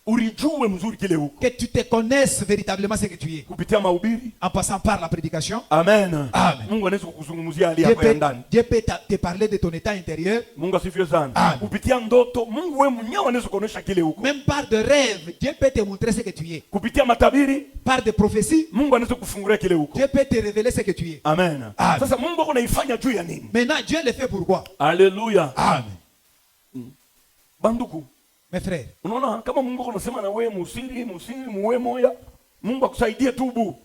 ulijue mzuri kile uko. Que tu te connaisses véritablement ce que tu es. Kupitia mahubiri. En passant par la prédication. Amen. Amen. Mungu anaweza kukuzungumzia hali yako ya ndani. Dieu peut te parler de ton état intérieur. Mungu asifiwe sana. Kupitia ndoto, Mungu wewe mwenyewe anaweza kuonesha kile uko. Même par de rêves, Dieu peut te montrer ce que tu es. Kupitia matabiri, par des prophéties, Mungu anaweza kufungulia kile uko. Dieu peut te révéler ce que tu es. Amen. Sasa Mungu anaifanya juu ya nini? Maintenant Dieu le fait pourquoi? Alléluia. Amen. Banduku. Mes frères, unaona kama Mungu anasema na wewe musiri muwe moya, Mungu akusaidie tubu.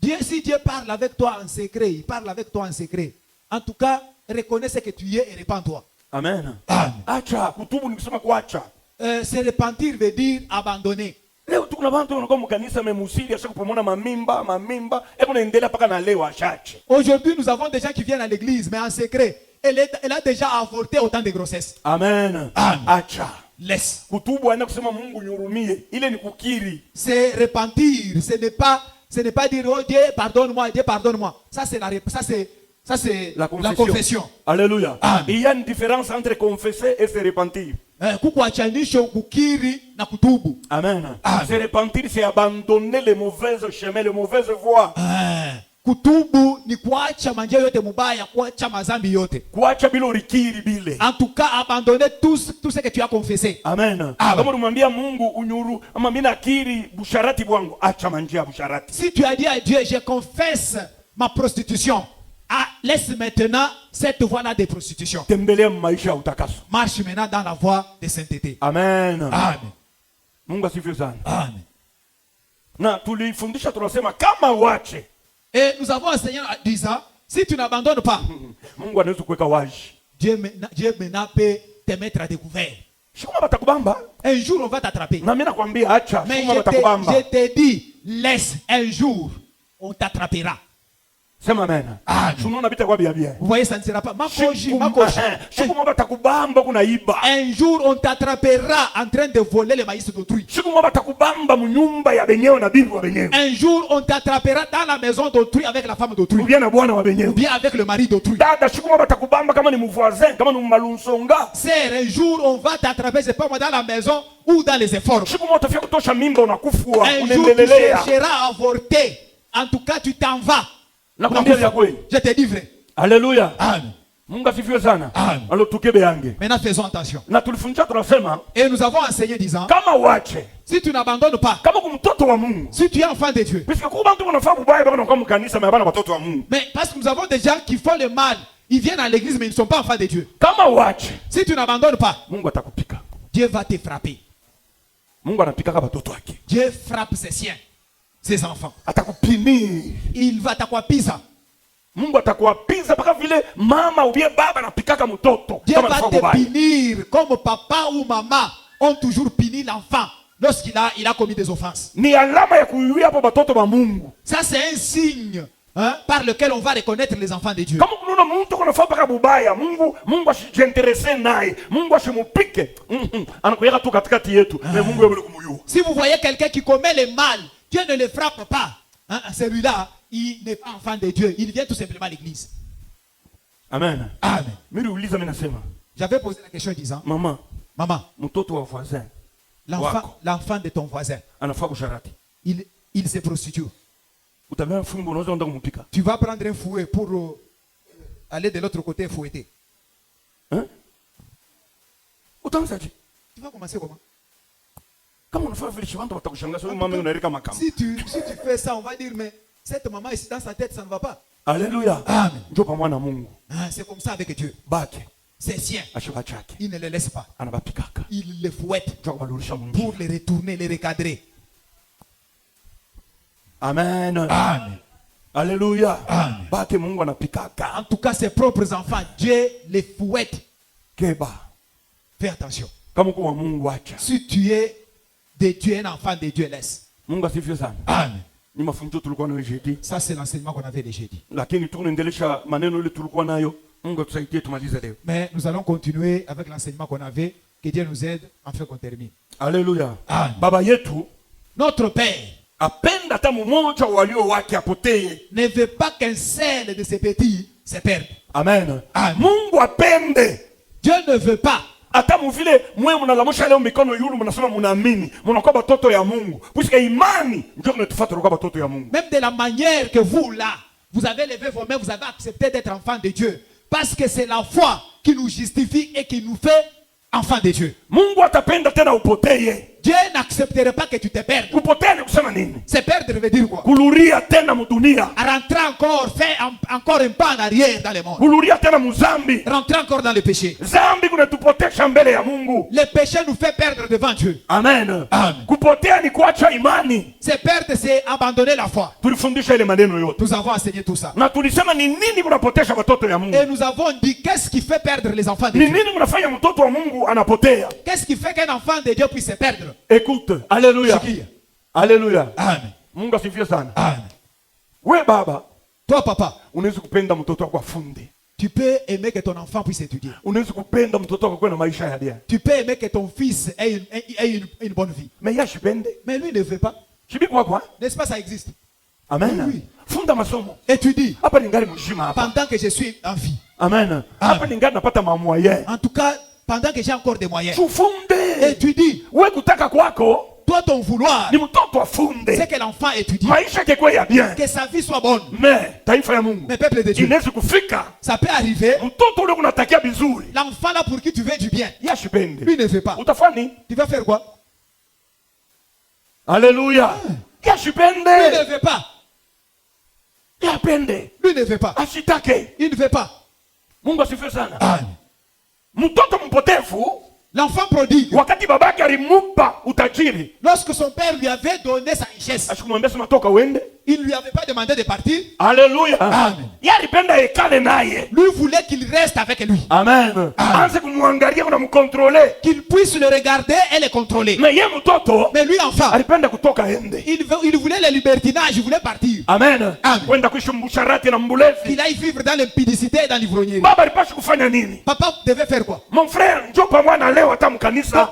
Dieu, si Dieu parle avec toi en secret, il parle avec toi en secret. En tout cas, reconnais ce que tu es et répands-toi. Amen. Amen. Acha kutubu ni kusema kuacha. Se repentir veut dire abandonner. Leo tukuna bantu wanakuwa mkanisa memusiri ashakupomona mamimba eko naendelea paka na leo achache. Aujourd'hui, nous avons des gens qui viennent à l'église mais en secret. Elle a déjà avorté autant de grossesses. Amen. Amen. Acha. Laisse. Kutubu haina kusema Mungu nyurumie. Ile ni kukiri. C'est repentir, ce n'est pas dire oh Dieu pardonne-moi, Dieu pardonne-moi. Ça c'est la confession. Alléluia. Il y a une différence entre confesser et se repentir. Kukuachanisho kukiri na kutubu. Amen. Se repentir c'est abandonner les mauvaises chemins, les mauvaises voies. Kutubu ni kuacha manjia yote mubaya, kuacha mazambi yote. Kuacha bila urikiri bile. En tout cas, abandonner tout ce que tu as confessé. Amen. Kama unamwambia Mungu unyuru ama mimi nakiri busharati bwangu, acha manjia busharati. Si tu as dit à Dieu, je confesse ma prostitution. Laisse maintenant cette voie-là de prostitution. Tembelea maisha utakaso. Marche maintenant dans la voie de sainteté. Amen. Amen. Mungu asifiwe sana. Amen. Na tulifundisha tunasema kama wache. Et nous avons enseigné en disant, si tu n'abandonnes pas, Mungu anaweza kuweka wazi. Dieu maintenant peut te mettre à découvert. Un jour on va t'attraper. Mais je te dis, laisse, un jour on t'attrapera. C'est ma mère. Vous voyez, ça ne sera pas. Un jour, on t'attrapera en train de voler le maïs d'autrui. Un jour, on t'attrapera dans la maison d'autrui avec la femme d'autrui. Ou bien avec le mari d'autrui. C'est un jour, on va t'attraper, c'est pas moi, dans la maison ou dans les efforts. Un jour, tu chercheras à avorter. En tout cas, tu t'en vas. Je te dis vrai. Alléluia. Amen. Maintenant faisons attention. Et nous avons enseigné disant, si tu n'abandonnes pas, si tu es enfant de Dieu, mais parce que nous avons des gens qui font le mal, ils viennent à l'église mais ils ne sont pas enfants de Dieu. Si tu n'abandonnes pas, Dieu va te frapper. Dieu frappe ses siens, ses enfants. Il va t'akuapiza. Mungu atakuapiza mpaka vile mama ou bien baba anapikaka mtoto. Dieu va te punir comme papa ou maman ont toujours puni l'enfant lorsqu'il a commis des offenses. Ni alama ya kuiwia hapo batoto ba Mungu. Ça c'est un signe par lequel on va reconnaître les enfants de Dieu. Kama kuna mtu anafanya mpaka bubaya, Mungu asijinteresse naye. Mungu asimupike. Anakuweka tu katikati yetu. Na Mungu yeye kumuyua. Si vous voyez quelqu'un qui commet le mal, Dieu ne le frappe pas. Celui-là, il n'est pas enfant de Dieu. Il vient tout simplement à l'église. Amen. Amen. J'avais posé la question disant, maman, l'enfant de ton voisin, il se prostitue. Tu vas prendre un fouet pour aller de l'autre côté fouetter. Hein? Tu vas commencer comment? Si tu fais ça, on va dire, mais cette maman ici dans sa tête, ça ne va pas. Alléluia. Amen. C'est comme ça avec Dieu. C'est sien. Il ne les laisse pas. Il les fouette pour les retourner, les recadrer. Amen. Amen. Alléluia. Amen. En tout cas, ses propres enfants, Dieu les fouette. Fais attention. Si tu es de Dieu, un enfant de Dieu, laisse. Amen. Ça c'est l'enseignement qu'on avait déjà dit. Mais nous allons continuer avec l'enseignement qu'on avait. Que Dieu nous aide afin qu'on termine. Alléluia. Amen. Notre Père ne veut pas qu'un seul de ses petits se perde. Amen. Amen. Mungu apende. Dieu ne veut pas Hata mvile mwe mnalamusha leo mikono yulu mnasema mnaamini, mnakuwa batoto ya Mungu. Puisque imani ndio inatufuata kwa batoto ya Mungu. Même de la manière que vous là, vous avez levé vos mains, vous avez accepté d'être enfant de Dieu. Parce que c'est la foi qui nous justifie et qui nous fait enfant de Dieu. Mungu atapenda tena upoteye. Dieu n'accepterait pas que tu te perdes. Kupoteye ni kusema nini? Se perdre veut dire quoi? Kuluria tena mudunia. Rentrer encore, faire encore un pas en arrière dans le monde. Kuluria tena muzambi. Rentrer encore dans le péché. Zambi kunatupotesha mbele ya Mungu. Le péché nous fait perdre devant Dieu. Amen. Amen. Kupotea ni kuacha imani. Se perdre, c'est abandonner la foi. Tulifundisha ile maneno yote. Nous avons enseigné tout ça. Na tulisema ni nini kunapotesha watoto ya Mungu? Et nous avons dit qu'est-ce qui fait perdre les enfants de Ni Dieu? nini kunafanya mtoto wa Mungu anapotea? Qu'est-ce qui fait qu'un enfant de Dieu puisse se perdre? Écoute, alléluia. Alléluia. Amen. Mungu asifiwe sana. Amen. We baba, Toi papa, unaweza kupenda mtoto wako afunde. tu peux aimer que ton enfant puisse étudier. Unaweza kupenda mtoto wako kuwe na maisha ya bien. Tu peux aimer que ton fils ait une bonne vie. Mais yashipende. Mais lui ne veut pas. Shibi kwa? N'est-ce pas, ça existe? Amen. Oui. Funda masomo. Étudie. Hapa ningali mjima hapa. Pendant que je suis en vie. Amen. Hapa ningali napata mamoyen. En tout cas, pendant que j'ai encore des moyens. Tufunde. Étudie. Wewe kutaka kwako. Toi, ton vouloir, Ni mtoto afunde. c'est que l'enfant étudie. Maisha yake ya bien. Que sa vie soit bonne. Mais taifa ya Mungu. Mais peuple de Dieu, Inaweza kufika. ça peut arriver. Mtoto ule unatakia vizuri. L'enfant là pour qui tu veux du bien, Yashipende. lui ne veut pas. Utafani? Tu vas faire quoi? Alléluia. Yashipende. Lui ne veut pas. Yapende. Lui ne veut pas. Ashitake. Il ne veut pas. Mungu asifiwe sana. Amen. Mtoto mpotevu L'enfant prodigue, wakati babake alimupa utajiri, lorsque son père lui avait donné sa richesse, asikumwambia sema toka uende. il ne lui avait pas demandé de partir. Alléluia. Amen. Yeye alipenda ekale naye. Lui voulait qu'il reste avec lui. Amen. Anze kumwangalia na mkontrole. Qu'il puisse le regarder et le contrôler. Na yeye mtoto Mais lui, enfant, alipenda kutoka ende. il voulait le libertinage, il voulait partir. Amen. Amen. Kwenda kuishi mbusharati na mbulevi. Qu'il aille vivre dans l'impudicité et dans l'ivrognerie. Baba alipashi kufanya nini? Papa devait faire quoi? Mon frère, njoo pamoja leo hata mkanisa.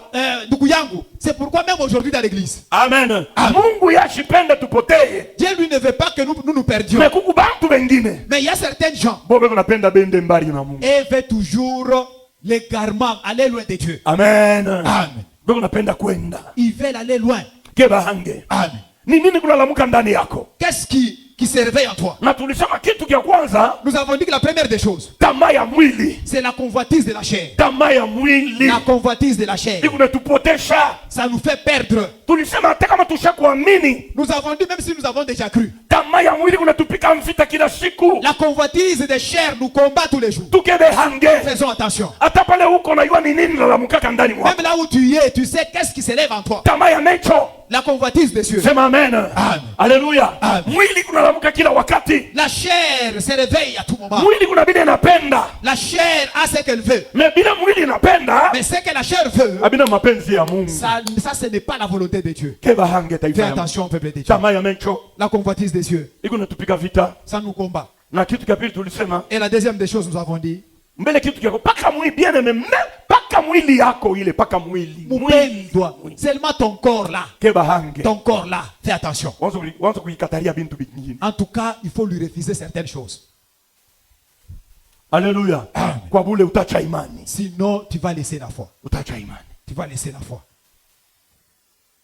Ndugu yangu, c'est pourquoi même aujourd'hui dans l'église, Amen. Mungu yashipenda tupotee. Dieu lui ne veut pas que nous perdions. Mais kuku bantu wengine. Mais il y a certaines gens Bobe kunapenda bende mbali na Mungu. et veut toujours l'égarement, aller loin de Dieu. Amen. Amen. Bobe kunapenda kwenda. Ils veulent aller loin. Kebahange. Amen. Ni nini kunalamuka ndani yako? Qu'est-ce qui se réveille en toi? Na tulisema kitu kia kwanza, Nous avons dit que la première des choses, tamaa ya mwili. c'est la convoitise de la chair. Tamaa ya mwili. La convoitise de la chair. Ikunatupotesha. Ça nous fait perdre. Tulisema hata kama tushakuamini, Nous avons dit, même si nous avons déjà cru, tamaa ya mwili kunatupika mvita kila siku. la convoitise de chair nous combat tous les jours. Tukebehange. Faisons attention. Hata pale huko unajua ni nini lalamukaka ndani mwako. Même là où tu es, tu sais qu'est-ce qui s'élève en toi. Tamaa ya nature. La convoitise des cieux. Sema amen. Amen. Alléluia. Amen. Mwili kunalamuka kila wakati. La chair se réveille à tout moment. Mwili kuna bile inapenda. La chair a ce qu'elle veut. Mais bila mwili inapenda, Mais ce que la chair veut, abina mapenzi ya Mungu. ça ce n'est pas la volonté de Dieu. Kebahange Fais taifa ya Mungu. attention, peuple de Dieu. Tamaa ya nature. La convoitise des cieux, Ikunatupika vita. ça nous combat. Na kitu kia pili tulisema, Et la deuxième des choses, nous avons dit, mbele kitu kia paka mwili bien aimé, paka mwili yako ile paka mwili. Moupendwa, seulement ton corps là, Kebahange. ton corps là, fais attention. Wanzo kuikataria bintu bingine. En tout cas, il faut lui refuser certaines choses. Alléluia. Kwa bule utacha imani. Sinon, tu vas laisser la foi. Utacha imani. Tu vas laisser la foi.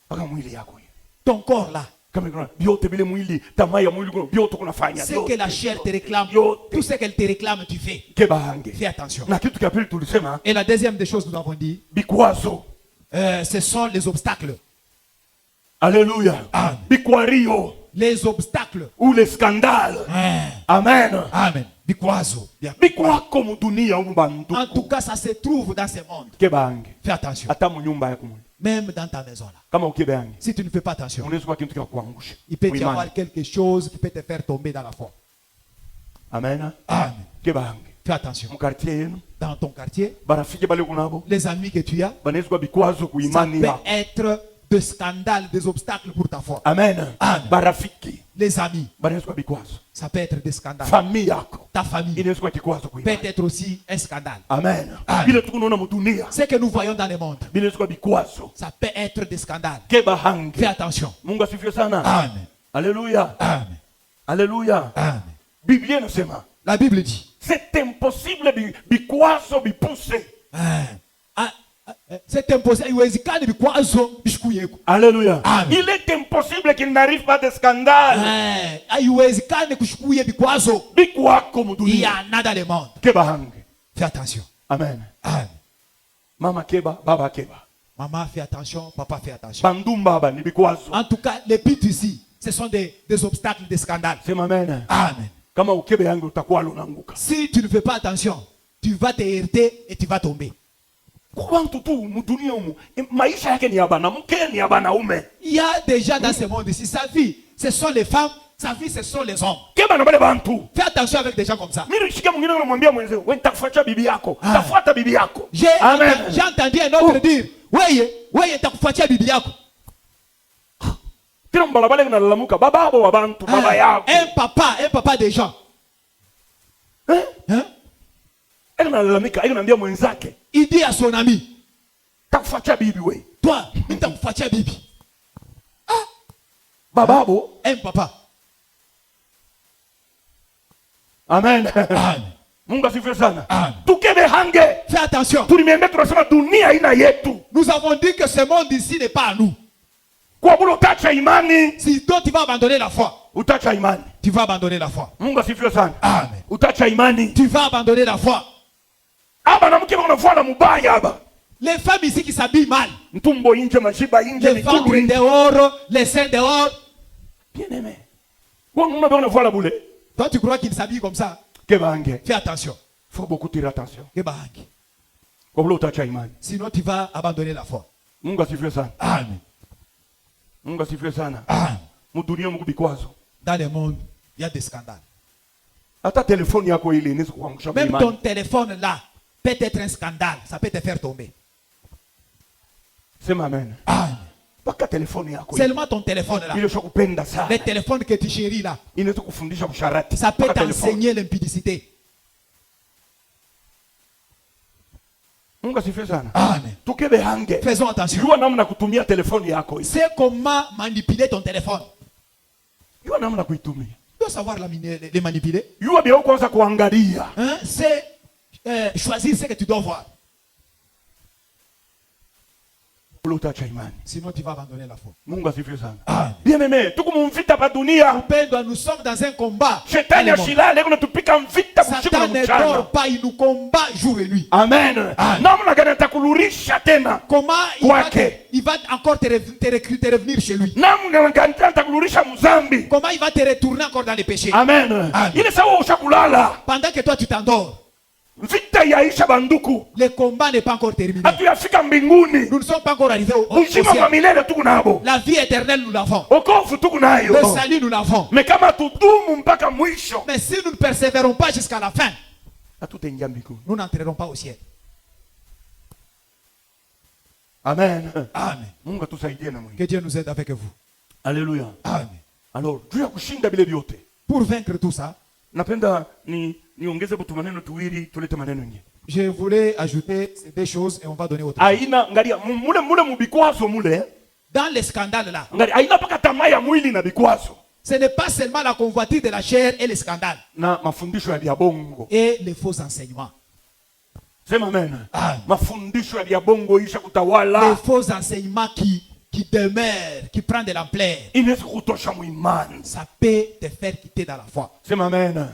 Paka mwili yako ile. Ton corps là, Kama kuna biote bile mwili, tamaa ya mwili kuna biote kunafanya. ce que la chair te réclame, Yote. tout ce qu'elle te réclame, tu fais. Kebahange. Fais attention. Na kitu kia pili tulisema, Et la deuxième des choses, nous avons dit, bikwazo. ce sont les obstacles. Alléluia. Amen. Bikwario. Les obstacles. Ou les scandales. Amen. Amen. Bikwazo. Bikwako mudunia umbandu. En tout cas, ça se trouve dans ce monde. Kebahange. Fais attention. Hata munyumba yako mwili. Même dans ta maison là. Kama ukibehange. Si tu ne fais pas attention, Unaweza kwa kitu kia kuangusha. il peut y Muimani. avoir quelque chose qui peut te faire tomber dans la foi. Amen. Amen. Kebahange. Fais attention. Mukartie yenu. Dans ton quartier, Barafiki bale kunabo. les amis que tu as, Banaweza kwa bikwazo ça kuimani peut yako. être des scandales, des obstacles pour ta foi. Amen. Amen. Barafiki. Les amis, Banaweza kwa bikwazo. ça peut être des scandales. Famille yako. Ta famille Inaweza kwa kikwazo kuimani. peut être aussi un scandale. Amen. Amen. Bila tukunaona mudunia. Ce que nous voyons dans le monde, Binaweza kwa bikwazo. ça peut être des scandales. Kebahange. Fais attention. Mungu asifiwe sana. Amen. Alléluia. Amen. Alléluia. Amen. Biblia inasema La Bible dit, c'est impossible bikwazo bipuse. C'est impossible. Haiwezekani vikwazo vishukue yako. Alléluia. Il est impossible qu'il n'arrive pas de scandale. Haiwezekani kushukue vikwazo. Bikwako mudunia. Il y en a dans le monde. Keba hange. Fais attention. Amen. Amen. Mama keba, baba keba. Maman fait attention, papa fait attention. Bandumba ni bikwazo. En tout cas, les buts ici, ce sont des obstacles, des scandales. C'est amen. Amen. Kama ukebe yangu utakuwa lunanguka. Si tu ne fais pas attention, tu vas te heurter et tu vas tomber. Il y a des gens dans ce monde ici, sa vie, ce sont les femmes, sa vie, ce sont les hommes. Fais attention avec des gens comme ça. J'ai entendu un autre dire, ouais, takufuatia bibi yako. Un papa des gens. Hein? Il dit à son ami, toi, takufuatia bibi. Bababo, un papa. Amen. Amen. Mungu asifiwe sana. Tukebe hange. Fais attention. Nous avons dit que ce monde ici n'est pas à nous. Si toi tu vas abandonner la foi, tu vas abandonner la foi. Mungu asifiwe sana. Amen. Tu vas abandonner la foi. Les femmes ici qui s'habillent mal, les ventres dehors, les seins dehors. Bien aimé. Toi tu crois qu'ils s'habillent comme ça? Fais attention. Il faut beaucoup tirer attention. Sinon tu vas abandonner la foi. Mungu asifiwe sana. Amen. Mungu asifiwe sana. Amen. Dans le monde, il y a des scandales. Même ton téléphone là peut être un scandale. Ça peut te faire tomber. C'est amen. Amen. Seulement ton téléphone là. Le téléphone que tu chéris là. Ça peut t'enseigner l'impudicité. Amen. Faisons attention. C'est comment manipuler ton téléphone. Tu dois savoir les manipuler. Hein? C'est choisir ce que tu dois voir. Sinon tu vas abandonner la foi. Bien aimé, nous sommes dans un combat. Satan ne dort pas, il nous combat jour et nuit. Amen. Comment il va encore te revenir chez lui? Comment il va te retourner encore dans les péchés? Amen. Pendant que toi tu t'endors, le combat n'est pas encore terminé. Nous ne sommes pas encore arrivés au ciel. La vie éternelle, nous l'avons. Le salut, nous l'avons. Mais si nous ne persévérons pas jusqu'à la fin, nous n'entrerons pas au ciel. Amen. Amen. Que Dieu nous aide avec vous. Alléluia. Amen. Alors, pour vaincre tout ça, je voulais ajouter ces deux choses et on va donner autre chose. Dans les scandales là, ce n'est pas seulement la convoitise de la chair et les scandales et les faux enseignements. Les faux enseignements qui demeurent, qui prennent de l'ampleur, ça peut te faire quitter dans la foi. Amen.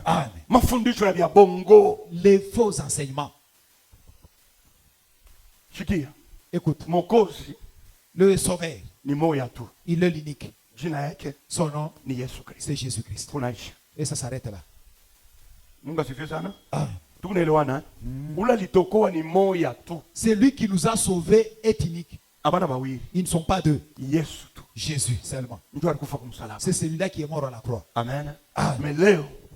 Les faux enseignements. Écoute, le sauveur, il est l'unique. Son nom, c'est Jésus-Christ. Et ça s'arrête là. C'est lui qui nous a sauvés est unique. Ils ne sont pas deux. Jésus seulement. C'est celui-là qui est mort à la croix. Amen. Mais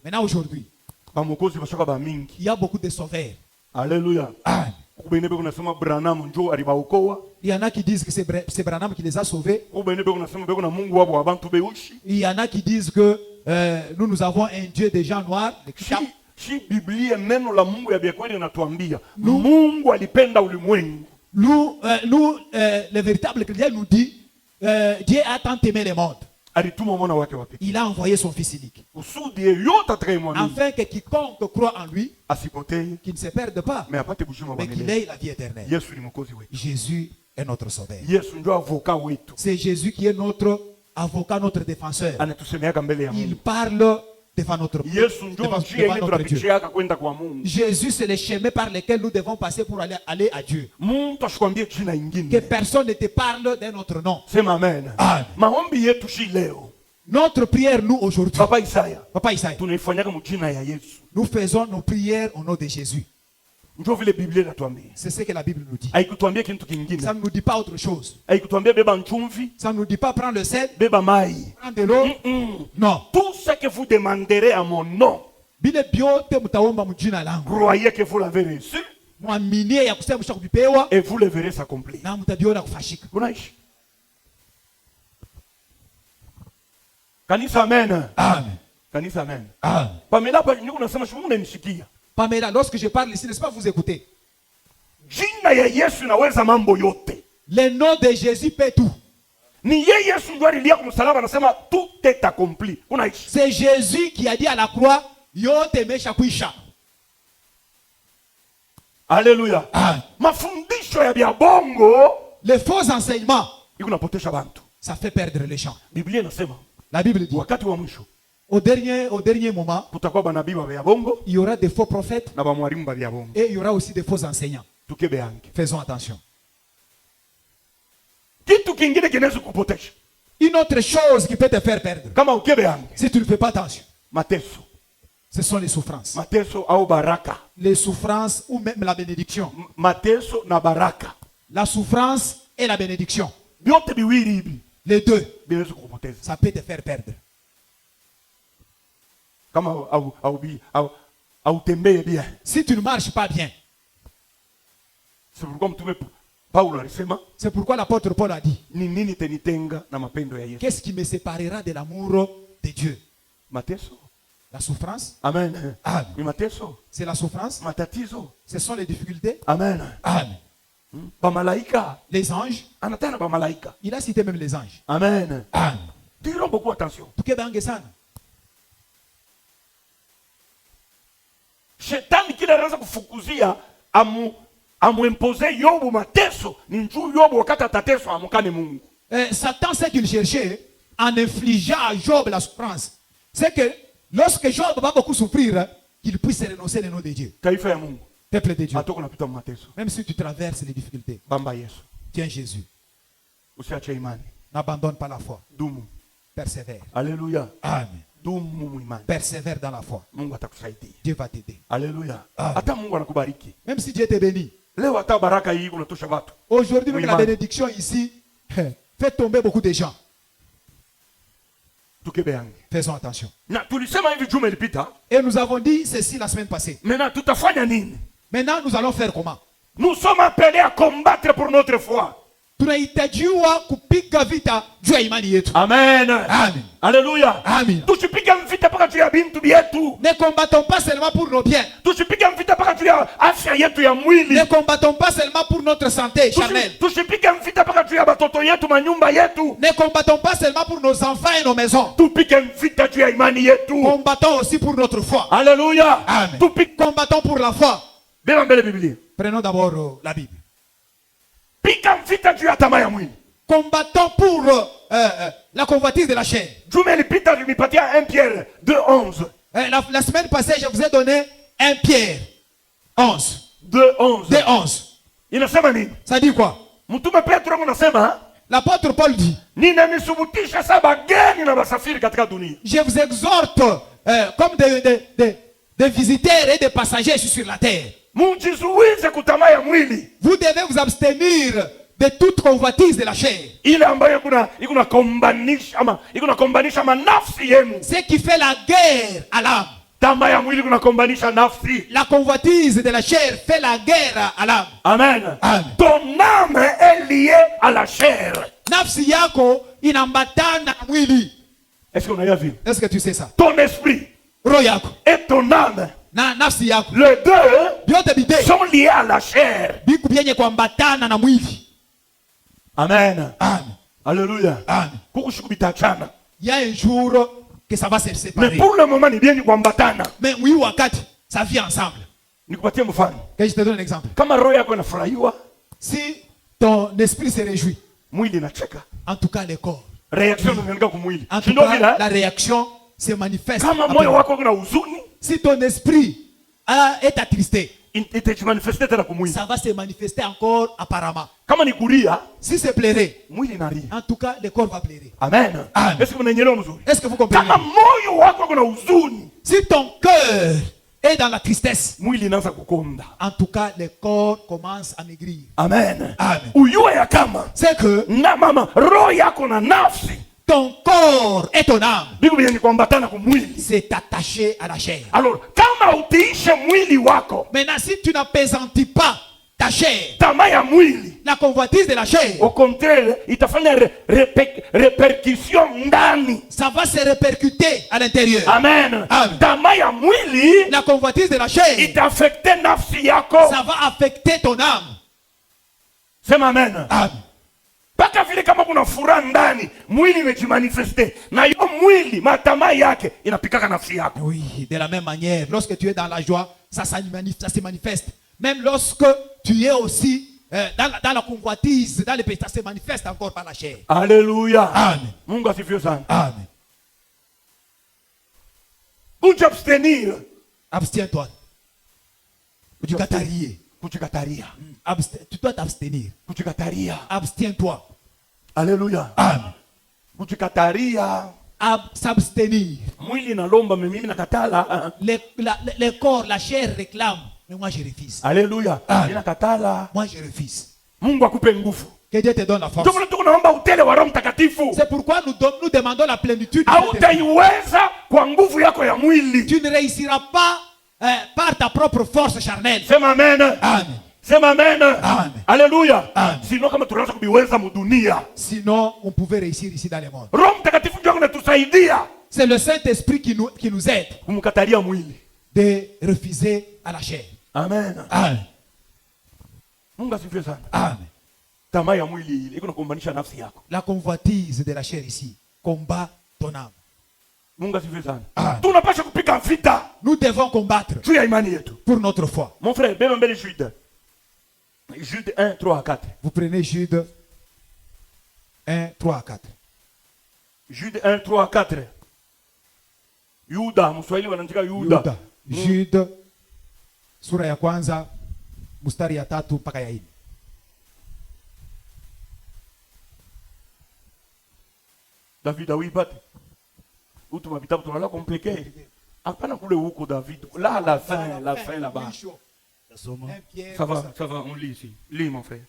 maintenant aujourd'hui, il y a beaucoup de sauveurs. Alléluia. Il y en a qui disent que c'est Branham qui les a sauvés. Il y en a qui disent que nous avons un Dieu des gens noirs. Nous, les véritables chrétiens nous disent Dieu a tant aimé le monde. Il a envoyé son Fils unique. Afin que quiconque croit en lui, qu'il ne se perde pas, mais qu'il ait la vie éternelle. Jésus est notre sauveur. C'est Jésus qui est notre avocat, notre défenseur. Il parle devant notre Dieu. Jésus, c'est le chemin par lequel nous devons passer pour aller à Dieu. Que personne ne te parle d'un autre nom. Amen. Notre prière, nous, aujourd'hui, Papa Isaiah, nous faisons nos prières au nom de Jésus. C'est ce que la Bible nous dit. Ça ne nous dit pas autre chose. Ça ne nous dit pas prendre le sel, prendre de l'eau. Non. Tout ce que vous demanderez à mon nom, croyez que vous l'avez reçu et vous le verrez s'accomplir. Kanisa amen. Amen. Kanisa amen. Amen. Pamela, lorsque je parle ici, n'est-ce pas vous écoutez? Le nom de Jésus peut tout. Tout est accompli. C'est Jésus qui a dit à la croix, yote mesha kuisha. Alléluia. Mafundisho ya bya bongo, les faux enseignements, ça fait perdre les gens. La Bible dit, au dernier moment, il y aura des faux prophètes et il y aura aussi des faux enseignants. Faisons attention. Une autre chose qui peut te faire perdre, si tu ne fais pas attention, ce sont les souffrances. Les souffrances ou même la bénédiction. La souffrance et la bénédiction. Les deux, ça peut te faire perdre. Si tu ne marches pas bien, c'est pourquoi l'apôtre Paul a dit, qu'est-ce qui me séparera de l'amour de Dieu? La souffrance. Amen. Amen. C'est la souffrance. Ce sont les difficultés. Amen. Amen. Les anges. Il a cité même les anges. Amen. Amen. Tirons beaucoup attention. Shetani kila anaweza kufukuzia amuimpose Yobu mateso ni njuu Yobu wakati atateswa amukane Mungu. Satan, ce qu'il cherchait en infligeant à Job la souffrance, c'est que lorsque Job va beaucoup souffrir, qu'il puisse renoncer le nom de Dieu. Taifa ya Mungu. Peuple de Dieu. Atoko mateso. Même si tu traverses les difficultés. Bamba Yesu. Tiens Jésus. Usiache imani. N'abandonne pas la foi. Dumu. Persévère. Alléluia. Amen. Imani. Persévère dans la foi. Mungu atakusaidia. Dieu va t'aider. Alléluia. Hata Mungu anakubariki. Même si Dieu te bénit. Leo hata baraka hii unatosha watu. Aujourd'hui même la bénédiction ici fait tomber beaucoup de gens. Faisons attention. Et nous avons dit ceci la semaine passée. Maintenant nous allons faire comment? Nous sommes appelés à combattre pour notre foi. Tunahitajiwa kupiga vita juu ya imani yetu. Amen. Amen. Alléluia. Amen. Tusipiga vita mpaka juu ya bintu byetu. Ne combattons pas seulement pour nos biens. Tusipiga vita mpaka juu ya afya yetu ya mwili. Ne combattons pas seulement pour notre santé charnelle. Tusipiga vita mpaka juu ya batoto yetu manyumba yetu. Ne combattons pas seulement pour nos enfants et nos maisons. Tupige vita juu ya imani yetu. Combattons aussi pour notre foi. Alléluia. Amen. Combattons pour la foi. Prenons d'abord la Bible. Combattons pour la convoitise de la chair. 1 Pierre 2:11. La semaine passée, je vous ai donné 1 Pierre 11. 2:11. Ça dit quoi? L'apôtre Paul dit, je vous exhorte comme des visiteurs et des passagers sur la terre. Vous devez vous abstenir de toute convoitise de la chair. Ce qui fait la guerre à l'âme. La convoitise de la chair fait la guerre à l'âme. Amen. Amen. Ton âme est liée à la chair. Nafsi yako inambatana na mwili. Est-ce qu'on a vu? Est-ce que tu sais ça? Ton esprit roho yako et ton âme, na nafsi yako, les deux sont liés à la chair. Biku byenye kuambatana na mwili. Amen. Amen. Alléluia. Amen. Kukushukubita chana. il y a un jour que ça va se séparer. Mais pour le moment ni bien ni kuambatana. Mais oui, wakati, ça vit ensemble. Nikupatie mfano. Que je te donne un exemple. Kama roho yako inafurahiwa, Si ton esprit se réjouit, mwili inacheka. en tout cas le corps. Reaction inaonekana kwa mwili. En tout Ndio vile. cas, la réaction se manifeste. Kama après. moyo wako una huzuni, Si ton esprit est attristé, itajimanifeste tena kwa mwili. ça va se manifester encore apparemment. Kama ni kulia, Si c'est pleurer, mwili inalia. en tout cas, le corps va pleurer. Amen. Amen. Est-ce que mnanielewa mzuri? Est-ce que vous comprenez? Kama moyo wako una huzuni, Si ton cœur est dans la tristesse, mwili inaanza kukonda. en tout cas, le corps commence à maigrir. Amen. Amen. Uyue ya kama C'est que na mama roho yako na nafsi ton corps et ton âme biko vyenye kuambatana kwa mwili. s'est attaché à la chair. Alors kama utiishe mwili wako, Maintenant, si tu n'apaisantis pas ta chair, tamaa ya mwili, la convoitise de la chair, au contraire itafanya repercussion ndani. ça va se répercuter à l'intérieur. Amen. Amen. Tamaa ya mwili La convoitise de la chair, itaafekte nafsi yako. ça va affecter ton âme. Sema amen. Amen. Mpaka vile kama kuna furaha ndani, mwili imejimanifeste na hiyo mwili matamaa yake inapikaka nafsi yako. Oui, de la même manière, lorsque tu es dans la joie, ça se manifeste. Même lorsque tu es aussi dans la convoitise, dans les péchés, ça se manifeste encore par la chair. Alléluia. Amen. Mungu asifiwe sana. Amen. Kujabstenir. Abstiens-toi. Kujikataria. Kujikataria. Tu dois t'abstenir. Kujikataria. Abstiens-toi. Alléluia. Amen. Kujikataria. S'abstenir. Mwili nalomba mimi nakatala. Le corps, la chair réclame. Mais moi je refuse. Alléluia. Amen. Nakatala. Moi je refuse. Mungu akupe nguvu. Que Dieu te donne la force. Ndio tunaomba utele wa Roho Mtakatifu. C'est pourquoi nous demandons la plénitude. de cet esprit. Hautaiweza kwa nguvu yako ya mwili. Tu ne réussiras pas par ta propre force charnelle. Sema amen. Amen. Sema amen. Amen. Alléluia. Amen. Sino kama tunaanza kubiweza mudunia. Sinon, on pouvait réussir ici dans le monde. Roho Mtakatifu ndio anatusaidia C'est le Saint-Esprit qui nous aide kumkatalia mwili. de refuser à la chair. Amen. Amen. Mungu asifiwe sana. Amen. Tamaa ya mwili ile iko nakumbanisha nafsi yako. La convoitise de la chair ici combat ton âme. Mungu asifiwe sana. Amen. Tunapaswa kupiga vita Nous devons combattre juu ya imani yetu. pour notre foi. Mon frère, beba mbele Jude. Jude 1, 3 à 4. Vous prenez Jude 1, 3 à 4. Jude 1, 3 à 4. Yuda, Mswahili wanaandika Yuda. Yuda. Jude sura ya kwanza mstari ya 3 mpaka ya 4. David awipate. Utuma vitabu tunala compliqué. Hapana kule huko David. Là la fin là-bas. Ça va, on lit ici. Lis mon frère.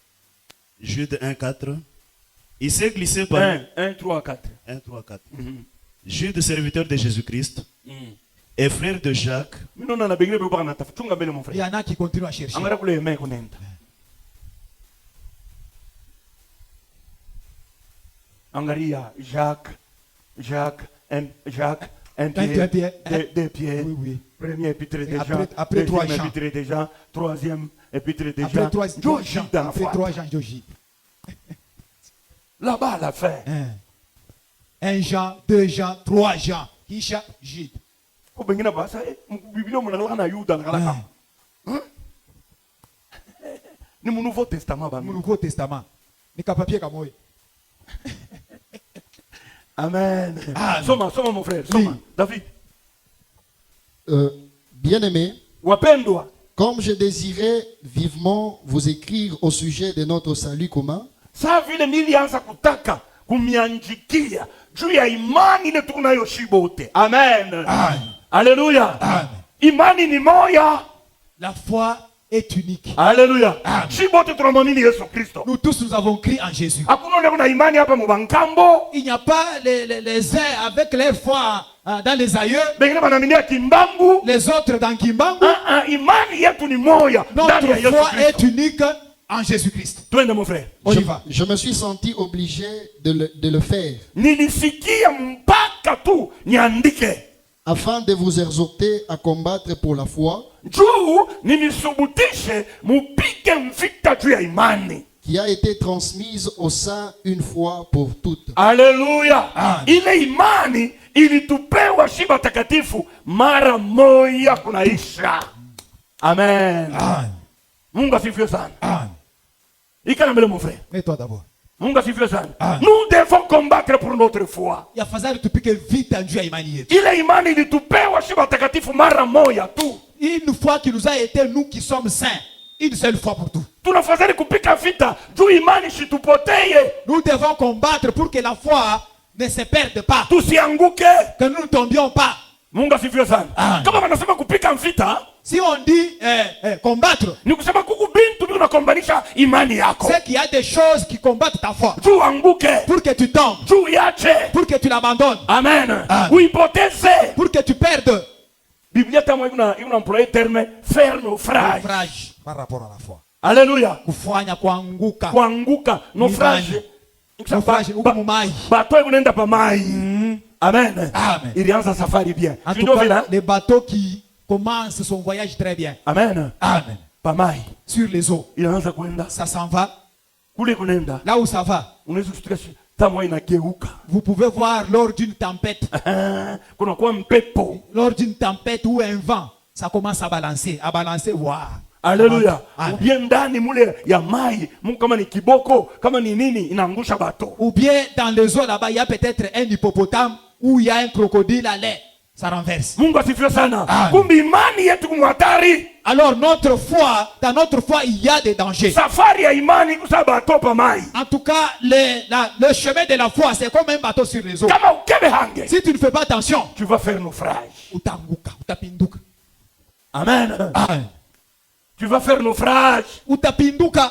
Jude 1, 4. Il s'est glissé par 1, 3, 4. 1, 3, 4. Jude, serviteur de Jésus-Christ, et frère de Jacques. Mimi naona na bengine bebo kana tafutunga mbele mon Il y frère. en a qui continuent à chercher. Angalia kule eme kunenda. Angalia Jacques, un Pierre, deux Pierre. Oui, oui. Premier épître de Jean, après 3 deuxième Jean. épître de Jean, troisième épître de Après Jean. 3 Jean dans la après foi. 3 Jean Jogi. Là-bas à la fin. 1 Jean, 2 Jean, 3 Jean. Kisha Jude. Ko bengine basa Biblia mnalala na Yuda na kalaka. Ni mu Nouveau Testament ba. Mu Nouveau Testament. Ni ka papier kama wewe. Amen. Amen. Soma mon frère, soma. Oui. David. Bien-aimés, Wapendwa, comme je désirais vivement vous écrire au sujet de notre salut commun, saa vile nilianza kutaka kumianjikia juu ya imani ile tunayo shibote. Amen. Amen. Alléluia. Amen. Imani ni moya. La foi est unique. Alléluia. Amen. Shibote tunamwamini Yesu Kristo. Nous tous nous avons crié en Jésus. Hakuna ndio kuna imani hapa mubangambo. Il n'y a pas les uns avec leur foi dans les aïeux, Bengine wanaaminia Kimbangu. les autres dans Kimbangu. Imani yetu ni moya ndani ya Notre Yesu foi Kristo. est unique en Jésus-Christ. Twende mon frère. On y va. je me suis senti obligé de le faire Nilisikia mpaka tu niandike. afin de vous exhorter à combattre pour la foi, Juu nilisubutishe mupige mvita juu ya imani. qui a été transmise au sein une fois pour toutes. Haleluya. Ile imani ilitupewa shiba takatifu mara moja kunaisha. Amen. Mungu asifiwe sana. Ikana mbele mon frère. Mets-toi d'abord. Mungu asifiwe sana. Nous devons combattre pour notre foi. Yafadhali tupike vita juu ya imani yetu. Ile imani ilitupewa shiba takatifu mara moja tu. Une fois qu'il nous a été, nous qui sommes saints, une seule fois pour tout. Tunafadhali kupika vita juu imani situpoteye. Nous devons combattre pour que la foi ne se perde pas, Tusianguke. que nous ne tombions pas. Mungu asifiwe sana. Kama wanasema kupika vita, Si on dit combattre, ni kusema kuku bintu biko nakombanisha imani yako. c'est qu'il y a des choses qui combattent ta foi. Juu anguke, Pour que tu tombes, juu yache. pour que tu l'abandonnes, Amen. Amen. Uipoteze. pour que tu perdes. Biblia tamo ina employer terme faire naufrage. Naufrage par rapport à la foi. Alléluia. Kufanya kuanguka. Kuanguka, naufrage. Naufrage huko mumai. Bato unaenda pa mai. Amen. Amen. Ilianza safari bien. En tout Ndio vile. cas, les bateaux qui commencent son voyage très bien. Amen. Amen. Pa mai. Sur les eaux. Inaanza kwenda. Ça s'en va. Kule kunaenda. Là où ça va, Unaweza kushtuka tamo inageuka. vous pouvez voir lors d'une tempête, Kuna kwa mpepo. lors d'une tempête ou un vent, ça commence à balancer, wow. Alléluia. Amen. Bien ndani mule ya mai, Mungu kama ni kiboko, kama ni nini inaangusha bato. Ou bien dans les eaux là-bas, il y a peut-être un hippopotame ou il y a un crocodile à lait. Ça renverse. Mungu asifiwe sana. Amen. Kumbe imani yetu kumwatari. Alors notre foi, dans notre foi, il y a des dangers. Safari ya imani kusa bato pa mai. En tout cas, le chemin de la foi, c'est comme un bateau sur les eaux. Kama ukebe hange, Si tu ne fais pas attention, tu vas faire naufrage. utanguka, utapinduka. Amen. Amen. Tu vas faire naufrage. Utapinduka.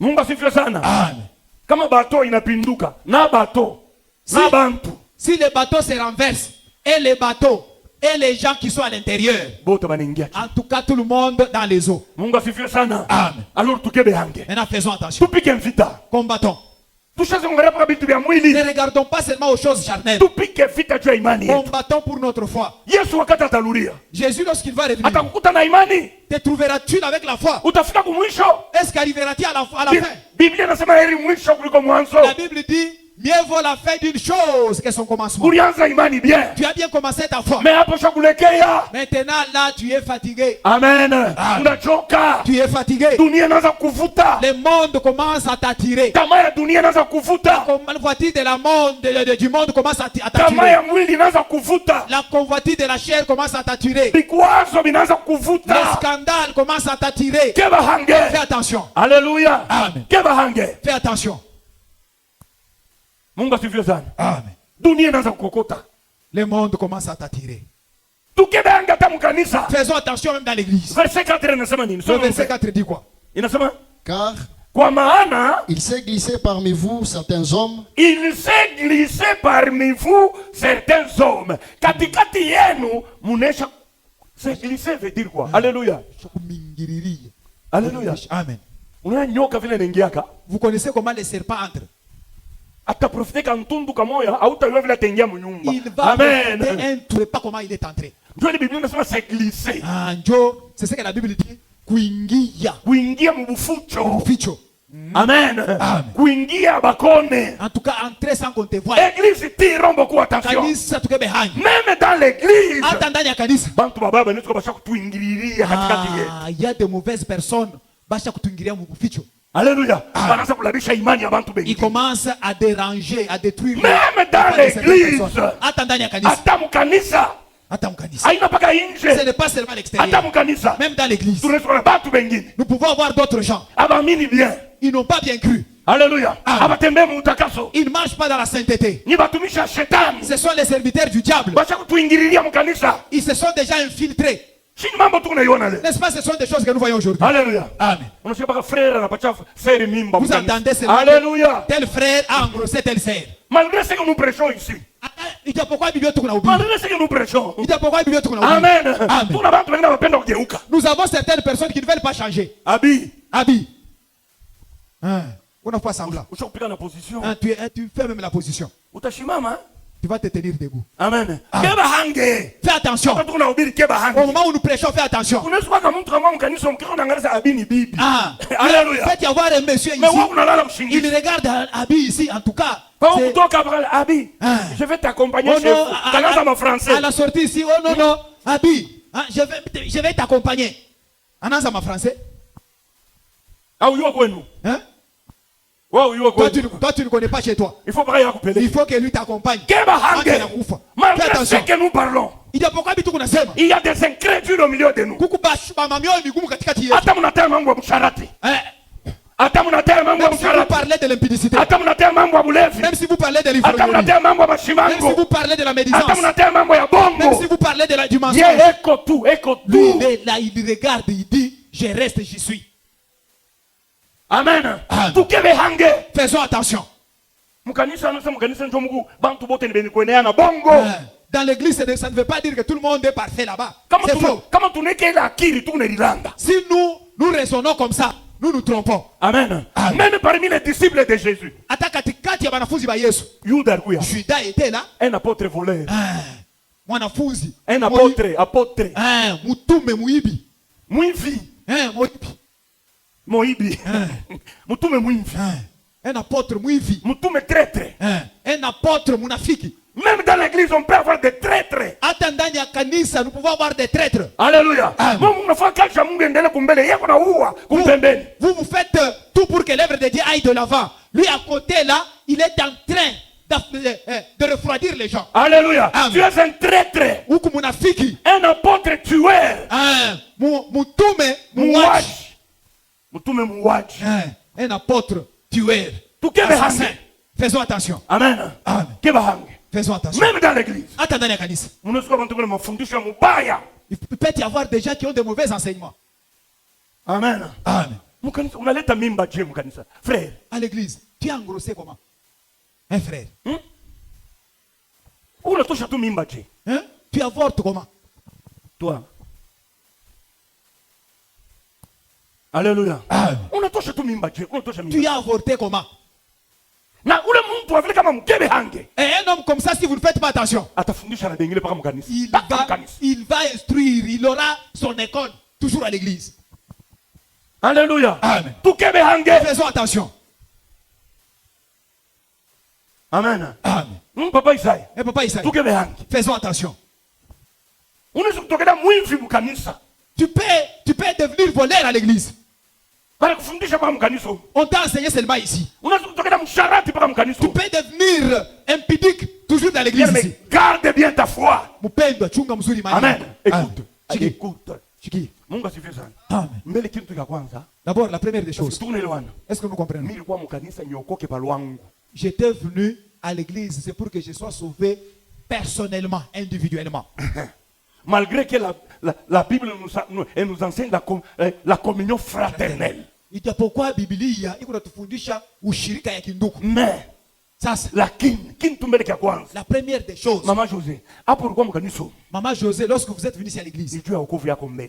Mungu asifiwe sana. Amen. Kama bato inapinduka, na bato, na bantu, Si le bateau se renverse, et les bateaux, et les gens qui sont à l'intérieur, bote banaingia. en tout cas tout le monde dans les eaux. Mungu asifiwe sana. Amen. Alors tukebe hange. Maintenant faisons attention. Tupike vita. Combattons. Tushaze kuangalia kwa vitu vya Ne mwili. regardons pas seulement aux choses charnelles. Tupike vita juu ya imani yetu. Combattons pour notre foi. Yesu wakati atarudia, Jésus, lorsqu'il va revenir, atakukuta na imani, te trouveras-tu avec la foi? utafika kumwisho. Est-ce qu'arriveras-tu à la fin? Biblia inasema heri mwisho kuliko mwanzo. La Bible dit, mieux vaut la fin d'une chose que son commencement. Ulianza imani bien, Tu as bien commencé ta foi. mais hapo shakulekea. Maintenant, là, tu es fatigué. Amen. Amen. Unachoka. Tu es fatigué. Dunia inaanza kuvuta. Le monde commence à t'attirer. Tamaa ya dunia inaanza kuvuta. La convoitise du monde commence à Tamaa t'attirer. ya mwili inaanza kuvuta. La convoitise de la chair commence à t'attirer. Vikwazo vinaanza Le kuvuta. scandale commence à t'attirer. Keba hange. Fais attention. Haleluya. Amen. Keba hange. Fais attention. Mungu asifiwe sana. Amen. Dunia inaanza kukokota. Le monde commence à t'attirer. Tukebe hange hata mkanisa. Faisons attention même dans l'église. Verset 4 inasema nini? Le Soma verset mpe. 4 dit quoi? Inasema Car kwa maana il s'est glissé parmi vous certains hommes il s'est glissé parmi vous certains hommes. Katikati yenu munesha s'est glissé veut dire quoi? Alléluia. Alléluia. Amen. Unaona nyoka vile inaingiaka? Vous connaissez comment les serpents entrent? Ataprofite kantundu kamoya hautaiwa vile ataingia munyumba. Il va Amen. profiter un tour, pas comment il est entré. Ndio ile Biblia inasema s'est glissé. Anjo, c'est ce que la Bible dit. Kuingia. Kuingia mubufucho. Ficho. Amen. Amen. Kuingia bakone. En tout cas, entrer sans qu'on te voie. Église tire beaucoup attention. Kanisa tukebe hangi. Même dans l'église. Hata ndani ya kanisa. Bantu bababa ndio basha kutuingililia katikati yetu. Il y a de mauvaises personnes. Basha kutuingilia mubuficho. Alléluia. Wanaanza kulabisha imani ya bantu Il bengi. commence à déranger, à détruire. Même dans la foi de certaines l'église. personnes. Hata ndani ya kanisa. Hata mkanisa. Hata mkanisa. Haina paka Ce nje. n'est pas seulement Hata l'extérieur. mkanisa. Même dans l'église. Tunasema bantu bengine. Nous pouvons avoir d'autres gens. Abamini bien. Ils n'ont pas bien cru. Alléluia. Amen. Abatembee mutakaso. Ils ne marchent pas dans la sainteté. Ni batumishi ya shetani. Ce sont les serviteurs du diable. Basha kutuingililia mkanisa. Ils se sont déjà infiltrés. Shini mambo tunaiona leo. N'est-ce pas? Ce sont des choses que nous voyons aujourd'hui. Alléluia. Amen. Unasikia paka frère anapacha seri mimba Vous mkanisa. entendez seulement Alléluia. tel frère a engrossé tel sœur. Malgré ce que nous prêchons ici. Ijapokuwa Biblia tuko na ubiri. Malgré ce que nous prêchons. Ijapokuwa Biblia tuko na ubiri. Amen. Amen. Tuna bantu wengine wanapenda kugeuka. Nous avons certaines personnes qui ne veulent pas changer. Abi. Abi. On n'a pas semblant. Ushakupika na position. Tu fais même la position. Utashimama. tu vas te tenir debout. Amen. Keba hange. Fais attention. Quand on a oublié keba hange. Au moment où nous prêchons, fais attention. On ne soit pas montre moi kanisa mkiro na ngara abini bibi. Alléluia. Faites y avoir un monsieur ici. Mais où on a là mshingi. Il regarde Abi ici, en tout cas. Pas où toi Gabriel Abi. Je vais t'accompagner chez vous. Kanisa ma français. À la sortie ici, oh non non, Abi, je vais t'accompagner. Ananza ma français. Ah oui, kwenu. Hein? Toi, tu ne connais pas chez toi. Il faut pas y accompagner. Il faut que lui t'accompagne. Malgré ce que nous parlons, il y a des incrédules au milieu de nous. Même si vous parlez de l'impudicité, même si vous parlez de l'ivrognerie, même si vous parlez de la médisance, même si vous parlez du mensonge, lui il est là, il regarde, il dit, je reste, j'y suis. Amen. Faisons attention. Dans l'église, ça ne veut pas dire que tout le monde est parfait là-bas. C'est faux. Si nous raisonnons comme ça, nous nous trompons. Amen. Même parmi les disciples de Jésus, Judas était là. Un apôtre voleur. Un apôtre. Mutume muibi. Muivi. Moïbi. Mutume muivi. Un apôtre muivi. Mutume traître. Un apôtre munafiki. Même dans l'église, on peut avoir des traîtres. Nous pouvons avoir des traîtres. Alléluia. Vous faites tout pour que l'œuvre de Dieu aille de l'avant. Lui à côté là, il est en train de refroidir les gens. Alléluia. Tu es un traître. Un apôtre tueur. Un apôtre tueur. Faisons attention. Amen. Faisons attention. Même dans l'église. Il peut y avoir des gens qui ont de mauvais enseignements. Amen. Frère. À l'église, tu es engrossé comment? Un frère. Tu avortes comment? Toi. Alléluia. Tu as avorté comment? Et un homme comme ça, si vous ne faites pas attention, il va instruire, il aura son école, toujours à l'église. Alléluia. Amen. Faisons attention. Amen. Amen. Papa Isaïe. Papa Isaïe. Faisons attention. Tu peux devenir voleur à l'église. On t'a enseigné seulement ici. Tu peux devenir impudique toujours dans l'église. Mais garde bien ta foi. Amen. Écoute. D'abord, la première des choses. Est-ce que nous comprenons? J'étais venu à l'église, c'est pour que je sois sauvé personnellement, individuellement. Malgré que la Bible nous enseigne la communion fraternelle. Mais la première des choses, Maman José, Maman José, lorsque vous êtes venu ici à l'église,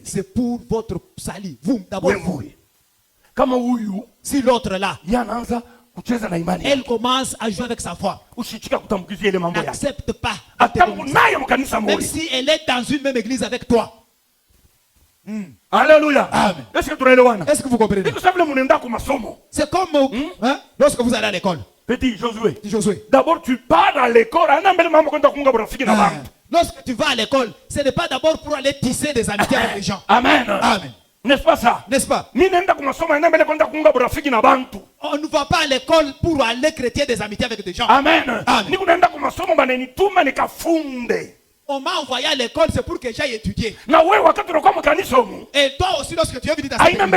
c'est pour votre salut. Vous, d'abord vous. Si l'autre là, elle commence à jouer avec sa foi, n'accepte pas. Même si elle est dans une même église avec toi. Alléluia. Est-ce que vous comprenez? C'est comme lorsque vous allez à l'école. Petit Josué. D'abord tu pars à l'école. Lorsque tu vas à l'école, ce n'est pas d'abord pour aller tisser des amitiés avec les gens. Amen. Amen. N'est-ce pas ça? N'est-ce pas? On ne va pas à l'école pour aller créer des amitiés avec des gens. Amen. Amen. On m'a envoyé à l'école, c'est pour que j'aille étudier. Et toi aussi, lorsque tu es venu dans cette église,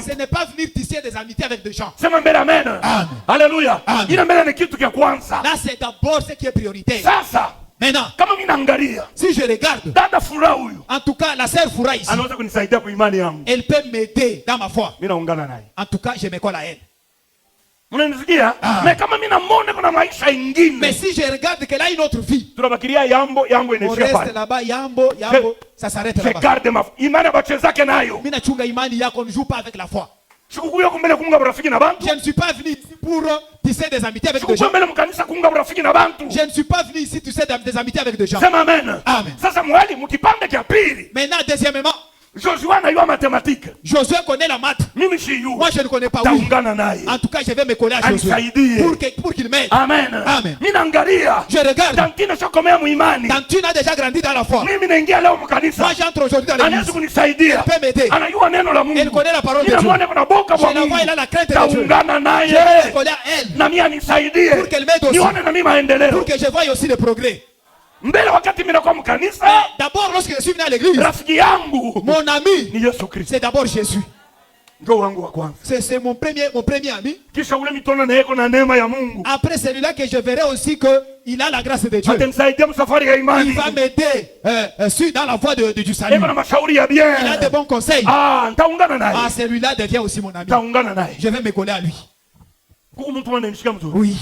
ce n'est pas venir tisser des amitiés avec des gens. Amen. Alléluia. Là, c'est d'abord ce qui est prioritaire. Maintenant, si je regarde, en tout cas, la sœur Foura ici, elle peut m'aider dans ma foi. En tout cas, je me colle à elle. Mais si je regarde qu'elle a une autre vie, on reste là-bas, Yambo, ça s'arrête là-bas. On ne joue pas avec la foi. Sikukuya kumbele kunga burafiki na bantu. Je ne suis pas venu ici pour tisser des amitiés avec des gens. Sikukuya mbele mkanisa kunga burafiki na bantu. Je ne suis pas venu ici tisser des amitiés avec des gens. Sema amen. Amen. Sasa mwali mukipande kia pili. Maintenant, deuxièmement, Joshua anayua mathématique. Josué connaît la maths. Mimi si yu. Moi, je ne connais pas. Oui. Taungana naye. En tout cas, je vais me coller à Josué Anisaidie. pour qu'il m'aide. Amen. Amen. Mimi naangalia. Je regarde. Tantine shokomea muimani. Tantine a déjà grandi dans la foi. Mimi naingia leo mkanisa. Moi, j'entre aujourd'hui dans l'église. Anaweza kunisaidia. Il peut m'aider. Anajua neno la Mungu. Elle connaît la parole de Dieu. Ninamwona kuna boka bwa Je la Mungu. vois, elle a la crainte de Dieu. Taungana Je vais naye. me coller à elle Na mimi anisaidie. pour qu'elle m'aide aussi. Nione na mimi maendeleo. Pour que je voie aussi le progrès. Mbele wakati mimi nakuwa mkanisa. D'abord, lorsque je suis venu à l'église, Rafiki yangu mon ami, ni Yesu Kristo. c'est d'abord Jésus. Ndio wangu wa kwanza. C'est mon premier ami. Kisha ule mitona na yeko na neema ya Mungu. Après celui-là que je verrai aussi qu'il a la grâce de Dieu. Atanisaidia msafari ya imani. Il va m'aider dans la voie du salut. Eko na mashauri ya bien. Il a de bons conseils. Nitaungana naye. Celui-là devient aussi mon ami. Nitaungana naye. Je vais me coller à lui. Kuku mtu ananishika mzuri. Oui.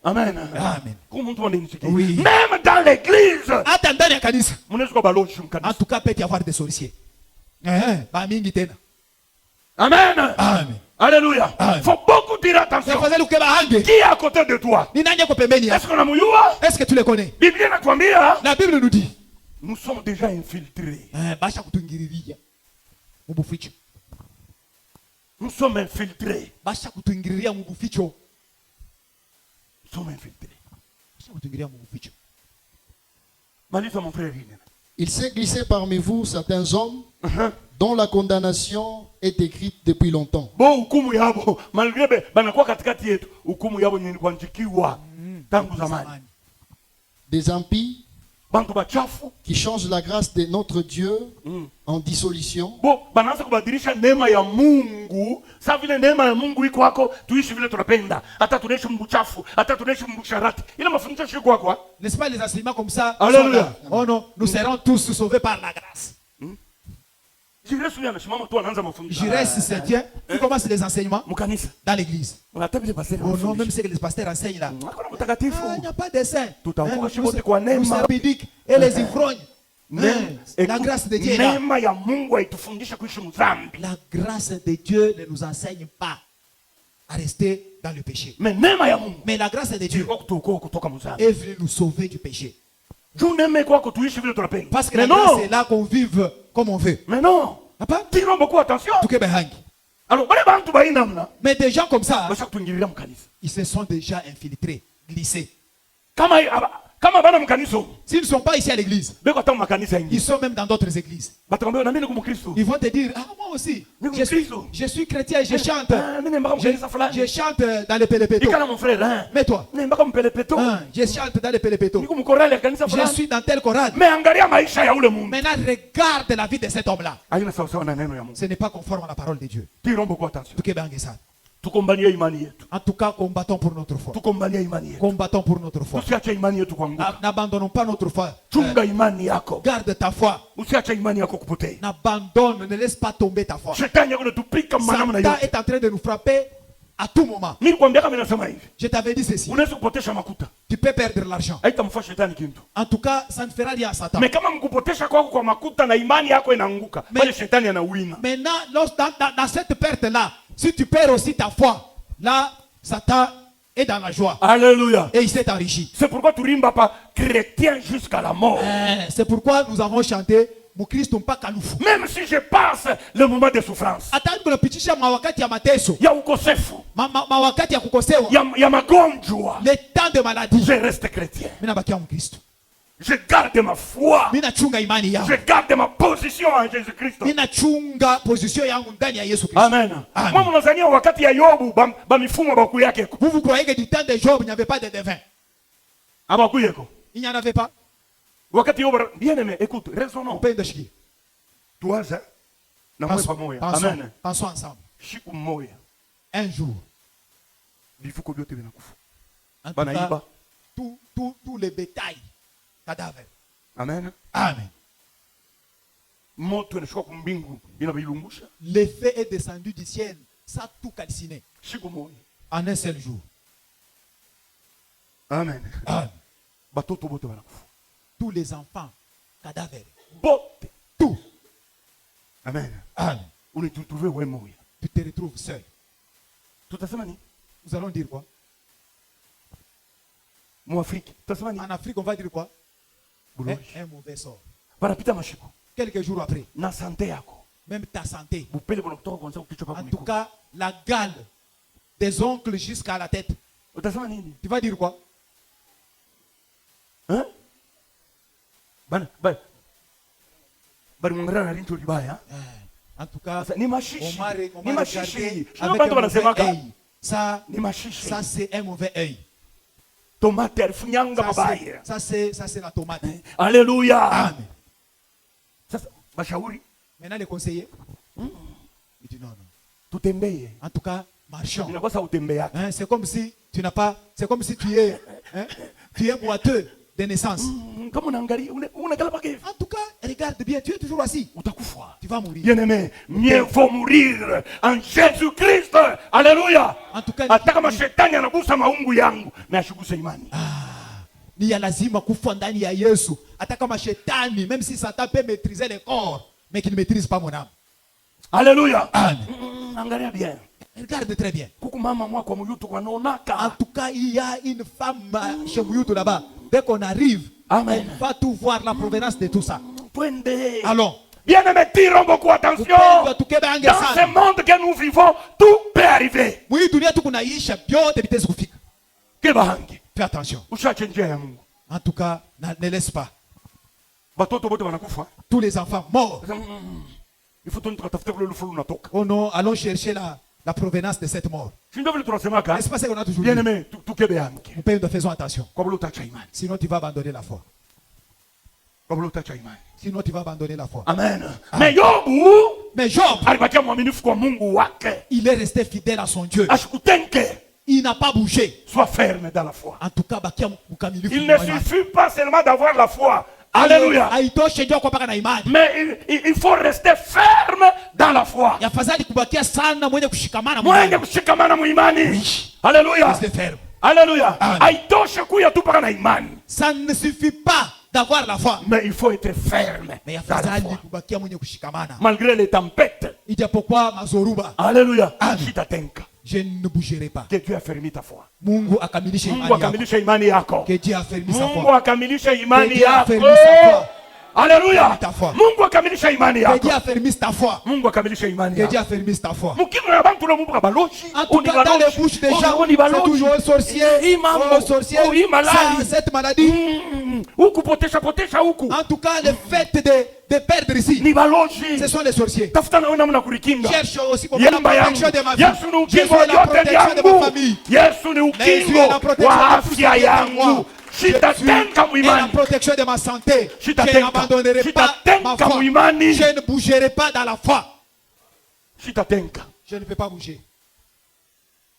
Amen. Amen. Kuku mtu ananishika. Oui. Même dans l'église. Hata ndani ya kanisa. Mnaweza kwa balozi En mkanisa. tout cas, peut y avoir des sorciers. Ba mingi tena. Amen. Amen. Alléluia. Amen. Faut beaucoup dire attention. Qui est à côté de toi? Ni nani yako pembeni yako? Est-ce qu'on a muyua? Est-ce que tu les connais? Biblia inatuambia La Bible nous dit. nous sommes déjà infiltrés. Basha kutuingiriria. Mubuficho. Nous sommes infiltrés. Basha kutuingiriria mubuficho. Nous sommes infiltrés. Basha kutuingiriria mubuficho. Maliza mon frère. Il s'est glissé parmi vous certains hommes dont la condamnation est écrite depuis longtemps. Bo hukumu yabo malgré banakuwa katikati yetu hukumu yabo yenye kuandikiwa tangu zamani. Des impies Bantu bachafu qui changent la grâce de notre Dieu en dissolution. bo banaanza kubadilisha neema ya Mungu. Sasa vile neema ya Mungu iko kwako, tuishi vile tunapenda. Hata tunaishi mbuchafu, hata tunaishi mbusharati. Ile mafundisho sio kwako. N'est-ce pas les enseignements comme ça? Alléluia. Oh non, nous serons tous sauvés par la grâce. Jires huyu anasimama tu anaanza mafundisho. Jires se tient. Tu commences les enseignements Mkanisa. dans l'église. Hata vile pastor. Oh non, même ce que les pasteurs enseignent là. Hakuna mtakatifu. Il n'y a pas de saint. Tutaokoka wote kwa Nous neema. sommes pudiques et les ivrognes. La grâce de Dieu est là. Neema ya Mungu haitufundisha kuishi mdhambi. La grâce de Dieu ne nous enseigne pas à rester dans le péché. Mais neema ya Mungu Mais la grâce de Dieu kutuokoa kutoka mdhambi. est venue nous sauver du péché. Juu neema kwako tuishi vile tunapenda. Parce que la grâce est là qu'on vive comme on veut. Mais non. Papa, Tiro beaucoup attention. Alors, mais des gens comme ça, ils se sont déjà infiltrés, glissés. S'ils ne sont pas ici à l'église, ils sont même dans d'autres églises. Ils vont te dire, ah moi aussi, je suis chrétien et je chante. Je chante dans les pélépétos. Mais toi, je chante dans les pélépétos. Je suis dans tel chorale. Maintenant, regarde la vie de cet homme-là. Ce n'est pas conforme à la parole de Dieu. En tout cas, combattons pour notre foi. Combattons pour notre foi. N'abandonnons pas notre foi. Garde ta foi. N'abandonne, ne laisse pas tomber ta foi. Satan est en train de nous frapper à tout moment. Je t'avais dit ceci. Tu peux perdre l'argent. En tout cas, ça ne fera rien à Satan. Maintenant, dans cette perte-là, si tu perds aussi ta foi, là, Satan est dans la joie. Alléluia. Et il s'est enrichi. C'est pourquoi tu rimba pas chrétien jusqu'à la mort. C'est pourquoi nous avons chanté même si je passe le moment de souffrance, il y a ukosefu, il y a magonjwa, le temps de maladie, je reste chrétien. Je garde ma foi. Je garde ma position en Jésus-Christ. Amen. Vous vous croyez que du temps de Job, il n'y avait pas de devin? Il n'y en avait pas. Bien aimé, écoute, raisonnons. Pensons ensemble. Un jour, tout le bétail, cadavre. Amen. Amen. Le feu est descendu du ciel, ça a tout calciné. En un seul jour. Amen. Amen. Tous les enfants, cadavres. Botte. Tout. Amen. Amen. tu te retrouves seul. Tutasema nini? Nous allons dire quoi? Mu Afrique. Tutasema nini? En Afrique, on va dire quoi? Buloshi. Un mauvais sort. Barapita mashiko. Quelques jours après, Na santé yako. même ta santé. Bupele kuna kutoka kwanza kichwa pako En miguu. tout cas, la gale des oncles jusqu'à la tête. Utasema nini? Tu vas dire quoi? Hein? Bana, bari mungara na rinto libaya. En tout cas, Ni mashishi. on m'a Ni mashishi. regardé Sio avec bantu un wanasema mauvais ka. œil. Ça, Ni mashishi. ça c'est un mauvais œil. Tomate alifunyanga mabaya. Ça c'est la tomate. Alléluia. Amen. Sasa bashauri Maintenant les conseillers, il dit non, non. tutembee. En tout cas, marchons. Inakosa utembea. Hein, c'est comme si tu n'as pas, c'est comme si tu es, hein, tu es boiteux de naissance. Kama unaangalia unakala pake hivi. En tout cas, regarde bien, tu es toujours assis. Utakufa. Tu vas mourir. Bien-aimé, mieux vaut mourir en Jésus-Christ. Alléluia. En tout cas, Hata kama shetani anagusa maungu yangu, na ashiguse imani. ni ya lazima kufa ndani ya Yesu. Hata kama shetani, même si Satan peut maîtriser le corps, mais qu'il ne maîtrise pas mon âme. Alléluia. Amen. Angalia bien. Regarde très bien. Kuku mama mwa kwa muyutu kwa En nonaka. tout cas, il y a une femme chez Mouyoutou là-bas. Dès qu'on arrive, Amen. on va tout voir la provenance de tout ça. Twende. Allons. Bien-aimé, tirons beaucoup attention. Upendo tukebange Dans ce sana. monde que nous vivons, tout peut arriver. Mwi dunia tukunaisha vyote vitezi kufika. Kibahangi. Fais attention. Ushache njia ya Mungu. En tout cas, ne laisse pas. Batoto bote wanakufa. Tous les enfants morts. Il faut tukatafute kule lufulu unatoka. Oh non, allons chercher la provenance de cette mort. Si ndio vile tunasemaka. N'est-ce pas ce qu'on a toujours dit? Bien-aimé, tukebeange. Mon père, nous faisons attention. Kwa vile utacha imani. Sinon, tu vas abandonner la foi. Kwa vile utacha imani. Sinon, tu vas abandonner la foi. Amen. Mais Yobu Mais Job, alibakia mwaminifu kwa Mungu wake. il est resté fidèle à son Dieu. Ashikutenke. Il n'a pas bougé. Sois ferme dans la foi. En tout cas, bakia mkamilifu. Il ne suffit pas seulement d'avoir la foi. Alléluia. Haitoshe ndio kwa paka na imani. Mais il faut rester ferme dans la foi. Yafadhali kubakia sana mwenye kushikamana Mwenye kushikamana muimani. Alléluia. Rester ferme. Alléluia. Amen. Haitoshe kuya tu paka na imani. Ça ne suffit pas d'avoir la foi. Mais il faut être ferme Mais dans la yafadhali foi. kubakia mwenye kushikamana. Malgré les tempêtes. Ijapokuwa mazoruba, Alléluia. Amen. Shitatenka. je ne bougerai pas. Que Dieu affermit ta foi. Mungu akamilishe Mungu imani yako. akamilishe imani yako. Que Dieu affermisse sa Mungu foi. akamilishe imani Que Dieu yako. affermisse sa foi. Alléluia. Ta foi. Mungu akamilishe imani Que Dieu yako. affermisse ta foi. Mungu akamilishe imani Que Dieu yako. affermisse ta foi. Mukino ya bantu lo Mungu kabaloshi. En tout cas, dans les bouches des gens, c'est toujours un sorcier. Un sorcier. Cette maladie. Huku potesha huku. En tout cas, le fait de perdre ici, Ni baloshi. ce sont les sorciers. Tafuta na wewe namna kurikinga. Cherche aussi pour la Yamba yangu. protection de ma vie. Yesu ni Jésus ukingo est la yote protection de ma yangu. famille. Yesu ni Jésus est la ukingo protection wa de tout ce qui afya est en moi. yangu. Shitatenka Et la muimani. protection de ma santé. Je Shitatenka. n'abandonnerai pas ma Shitatenka foi. muimani. Je ne bougerai pas dans la foi. Shitatenka. Je ne peux pas bouger.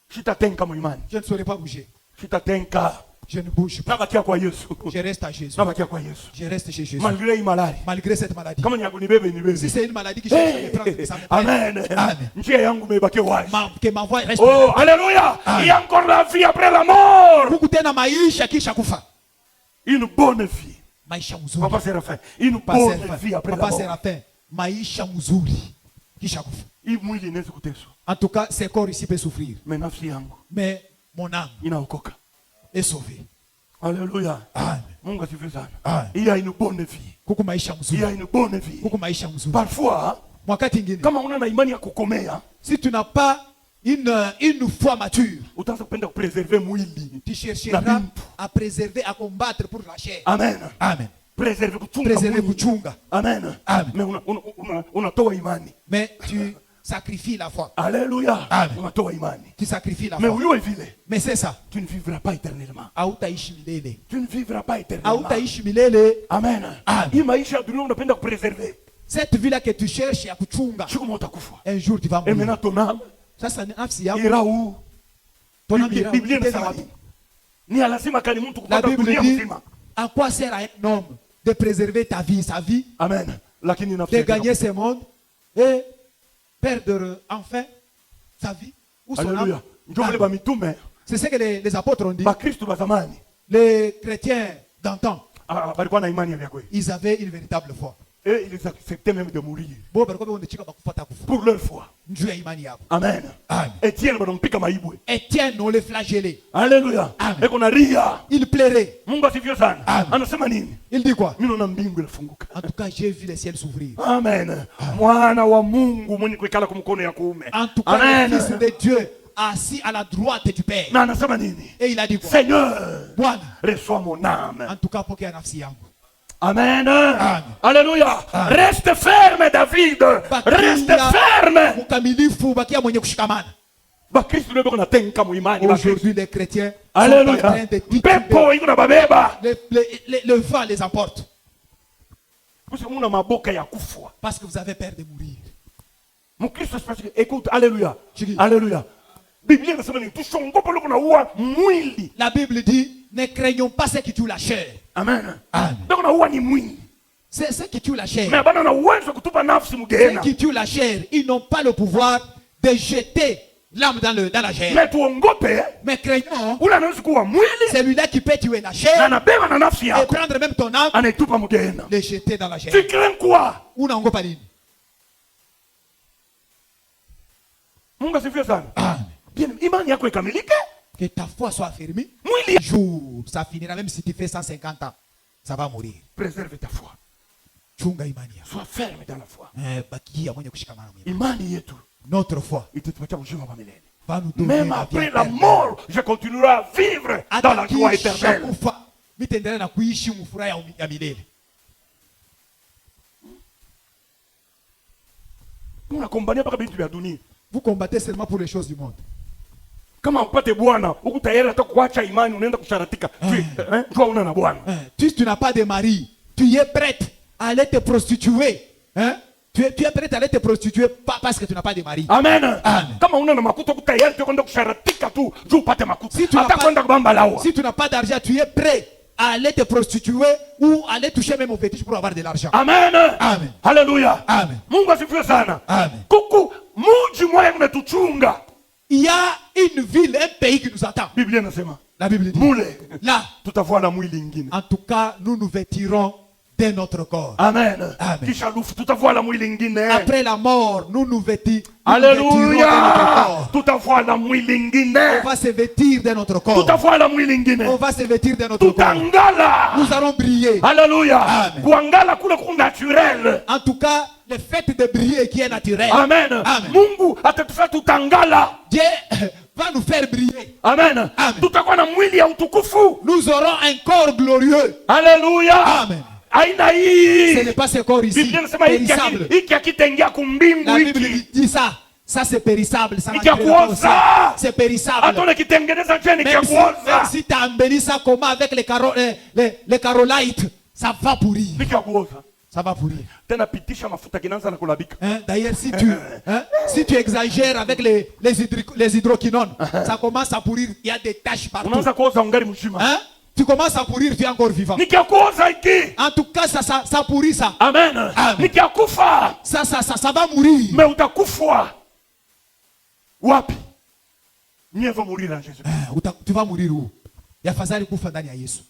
Shitatenka muimani. Je ne saurais pas bouger. Shitatenka. Je ne bouge pas. Nabakia kwa Yesu. Je reste à Jésus. Nabakia kwa Yesu. Je reste chez Jésus. Malgré hii malari. Malgré cette maladie. Kama ni ya kunibebe nibebe. Si c'est une maladie qui cherche à me prendre, que ça me prenne. Amen. Amen. Njia yangu imebakia wazi. Que ma voix reste. Oh, alléluia. Amen. Il y a encore la vie après la mort. Mungu tena maisha kisha kufa. Une bonne vie. Maisha mzuri. Papa Séraphin. Une Papa bonne Séraphin. vie après la Papa mort. Séraphin. Maisha mzuri kisha kufa. Hii mwili inaweza kuteswa. En tout cas, ce corps ici peut souffrir. Mais nafsi yangu Mais mon âme inaokoka. est sauvée. Alléluia. Amen. Mungu asifiwe sana. Amen. Il y a une bonne vie. Kuku maisha Il y a mzuri. une bonne vie. Kuku maisha mzuri. Parfois, Wakati ingine, kama una na imani ya kukomea, si tu n'as pas une foi mature, utaanza kupenda kupreserve mwili. tu chercheras à préserver, à combattre pour la chair. Amen. Amen. Preserve kuchunga Préserver mwili. kuchunga. Amen. Amen. Mais unatoa imani. Mais tu sacrifies la foi. Alléluia. Amen. Unatoa imani. Tu sacrifies la Mais foi. uyue vile, Mais c'est ça. tu ne vivras pas éternellement. Hautaishi milele. Tu ne vivras pas éternellement. Hautaishi milele. Amen. Amen. Hii maisha ya dunia unapenda kupreserve. Cette vie-là que tu cherches à kuchunga, Siku moja utakufa. un jour tu vas Et mourir. maintenant ton âme Sasa ni nafsi yako. ira où? Ton âme ira Biblia où? inasema Wapi? nini? Ni lazima kani mtu La kupata Bible dunia dit, mzima. à quoi sert à un homme de préserver ta vie, sa vie, Amen. Lakini nafsi de yake gagner ce monde et perdre enfin sa vie ou son Alléluia. âme? Ndio wale ba mitume, C'est ce que les apôtres ont dit. ba Kristo ba zamani. Les chrétiens d'antan, Balikuwa na imani ya kweli. ils avaient une véritable foi. Et ils acceptaient même de mourir. Bo bariko ndechika bakufata kufa. Pour leur foi. Njuu ya imani yako. Amen. Amen. Etienne banampika maibwe. Étienne on le flagellé. Alléluia. Amen. Et qu'on a ria. Il plairait. Mungu asifiwe sana. Amen. Anasema nini? Il dit quoi? Mimi naona mbingu inafunguka. En tout cas, j'ai vu les ciels s'ouvrir. Amen. Mwana wa Mungu mwenye kuikala kwa mkono ya kuume. En tout cas, Amen. le Fils de Dieu assis à la droite du Père. Na anasema nini? Et il a dit quoi? Seigneur, Bwana, reçois mon âme. en tout cas, pokea nafsi yangu. Amen. Amen. Alléluia. Amen. Reste ferme David. Reste ferme. Mkamilifu, bakia mwenye kushikamana. Bakristo leo kuna tenka muimani bakristo. Aujourd'hui, les chrétiens sont en Alléluia. train de Pepo iko na babeba. le vent les emporte. Parce que muna maboka ya kufwa. Parce que vous avez peur de mourir. Mkristo parce que écoute, alléluia. Chiki. Alléluia. Biblia inasema ni tushongopa leo kuna ua mwili. La Bible dit, ne craignons pas ceux qui tuent la chair. Amen. Amen. Leo kuna ua ni mwili. C'est ceux qui tuent la chair. Mais bana na uwezo kutupa nafsi Ceux mgehena. qui tuent la chair, ils n'ont pas le pouvoir de jeter l'âme dans la chair. Mais tuongope, Mais craignons ule anaweza kuwa mwili celui-là qui peut tuer la na chair anabeba na nafsi et yako. prendre même ton âme, Anaitupa mgehena. les jeter dans la chair. Tu crains quoi? Unaogopa nini? Mungu asifiwe sana. Amen. Bien, imani yako ikamilike. Que ta foi soit affermie. Mwili Un jour, ça finira, même si tu fais 150 ans, ça va mourir. préserve ta foi. Chunga imani yako. Sois ferme dans la foi. Bakia mwenye kushikamana mwema. Imani yetu Notre foi itatupatia uzima wa milele. va nous donner Même la vie après la éternelle. mort, je continuerai à vivre dans la joie Hata éternelle. kufa, mitaendelea na kuishi mfuraha ya milele. Unakombania mpaka vitu vya dunia. Vous combattez seulement pour les choses du monde. Kama upate bwana, uko tayari hata kuacha imani unaenda kusharatika. Jua una na bwana. Tu n'as pas de mari, tu es prête à aller te prostituer. Hein? Tu es prête à aller te prostituer pas parce que tu n'as pas de mari. Amen. Amen. Kama una na makuta uko tayari tu kwenda kusharatika tu, juu upate makuta. Si tu n'as Hata pas- kwenda kubamba lawa. Si tu n'as pas d'argent, tu es prêt à aller te prostituer ou aller toucher même au fétiche pour avoir de l'argent. Amen. Amen. Haleluya. Amen. Mungu asifiwe sana. Amen. Kuku muji mmoja unatuchunga. Il y a une ville, un pays qui nous attend. Biblia inasema La Bible dit. mule Là, tutakuwa na mwili ingine. en tout cas, nous nous vêtirons de notre corps. Amen. Amen. Kisha lufu tutakuwa na mwili ingine. Après la mort, nous nous vêtirons de notre Haleluya. corps. Tutakuwa na mwili On ingine. va se vêtir de notre corps. Tutakuwa na mwili ingine. On va se vêtir de notre corps. Tutangala. Nous allons briller. Haleluya. Amen. Kuangala kule ku naturel. En tout cas, le fait de briller qui est naturel. Amen. Amen. Mungu atatufanya tutangala. Dieu va nous faire briller. Amen. Amen. Tutakuwa na mwili ya utukufu. Nous aurons un corps glorieux. Haleluya. Amen. Aina Ce hii. n'est pas ce corps ici. Biblia inasema Périssable. hiki akitengia kumbingu La Bible hiki. dit ça. Ça c'est périssable. Ça Ni n'entrera kia pas au kuoza. ciel. C'est périssable. Hata unakitengeneza cheni kia Même kuoza. si tu as embelli ça comment avec les carolites, ça va pourrir. Ni kia kuoza. Ça va pourrir. Tena pitisha mafuta kinaanza na kulabika. Hein? D'ailleurs, si tu exagères avec les hydroquinones, ça commence à pourrir. Il y a des taches partout. Unaanza kuoza ungali mzima. Hein? Tu commences à pourrir, tu es encore vivant. Ni kia kuoza hiki. En tout cas, ça pourrit ça. Amen. Amen. Ni kia kufa. Ça va mourir. Mais utakufwa. Wapi? Mieux vaut mourir en Jésus. Tu vas mourir où? Yafadhali kufa ndani ya Yesu.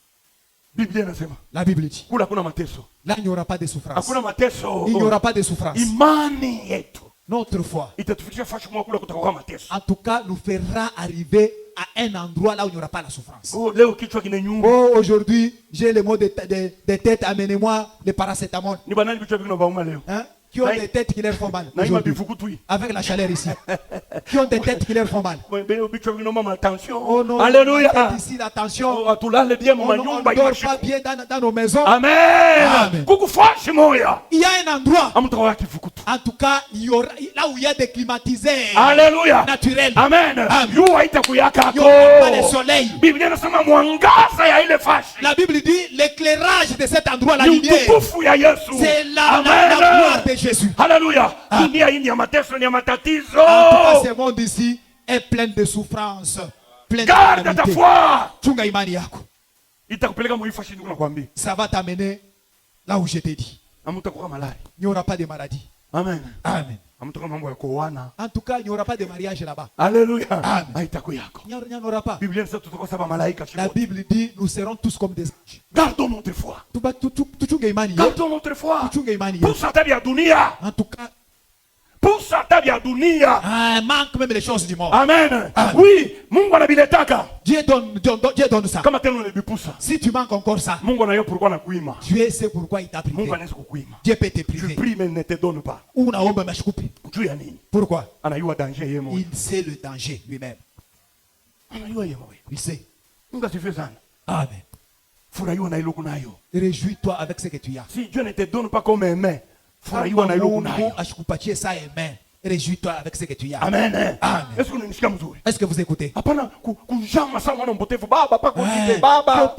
Biblia inasema La Bible dit. kula kuna mateso. Là, il n'y aura pas de souffrance. Hakuna mateso. Il n'y aura pas de souffrance. Imani yetu Notre foi, itatufikisha fashi mwa kula kutakuwa mateso. en tout cas, nous fera arriver à un endroit là où il n'y aura pas la souffrance. Oh, leo kichwa kinenyuma. Oh, aujourd'hui, j'ai le mot de tête. Amenez-moi le paracétamol. Ni banani vichwa vingine vauma leo. Hein? Qui ont des têtes qui leur font mal. Na ima aujourd'hui. bifukutui. Avec la chaleur ici. Qui ont des têtes qui leur font mal. Beo vichwa vingine mama tension. Oh non, Alléluia. la tête ici, la tension. Oh, atulale bien On mama ne nyumba dort imashi. pas bien dans nos maisons. Amen. Amen. Kuku fashi moya. Il y a un endroit, Amutawa kifukutu. en tout cas, il y aura, là où il y a des climatiseurs Alléluia. naturels. Amen. Amen. Yu haita kuyaka Il n'y aura pas de ko. soleil. Biblia inasema mwangaza ya ile fashi. La Bible dit l'éclairage de cet endroit, la Ni lumière, utukufu ya Yesu. c'est la gloire de Jésus. Haleluya. Ah. Dunia hii ni ya mateso, ni ya matatizo. En tout cas, ce monde ici est plein de souffrance, plein de Garde ta calamité. foi. Chunga imani yako. Itakupeleka muifashi ndugu nakwambia. Ça va t'amener là où je t'ai dit. Amutakuwa malari. Il n'y aura pas de maladie. Amen. Amen. En tout cas, il n'y aura pas de mariage là-bas. Alléluia. Amen. Il Il n'y en aura pas. La La Bible dit, nous serons tous comme des anges. Gardons notre foi. Gardons notre foi. Pour Satan ya dunia. En tout cas, Pour Satan ya dunia. manque même les choses du monde. Amen. Amen. Oui, Mungu anabiletaka. Dieu donne ça. Kama tena unabipusa. Si tu manques encore ça, Mungu anayo pourquoi nakuima. Dieu sait pourquoi il t'a privé. Mungu anaweza kukuima. Dieu peut te Tu priver. pries mais ne te donne pas. Ou naomba mashikupi. Juu ya nini? Pourquoi? Anayua danger yeye mwenyewe. Il sait le danger lui-même. Anayua yeye mwenyewe. Il sait. Mungu asifiwe sana. Amen. Furahiwa na ile kunayo. Réjouis-toi avec ce que tu as. Si Dieu ne te donne pas comme aimé, furahiwa na ile kunayo. Ashikupatie ça amen. Réjouis-toi avec ce que tu as. Amen. Amen. Est-ce que unanisikia mzuri? Est-ce que vous écoutez? Hapana kujama sana mwana mpotevu baba pako nipe baba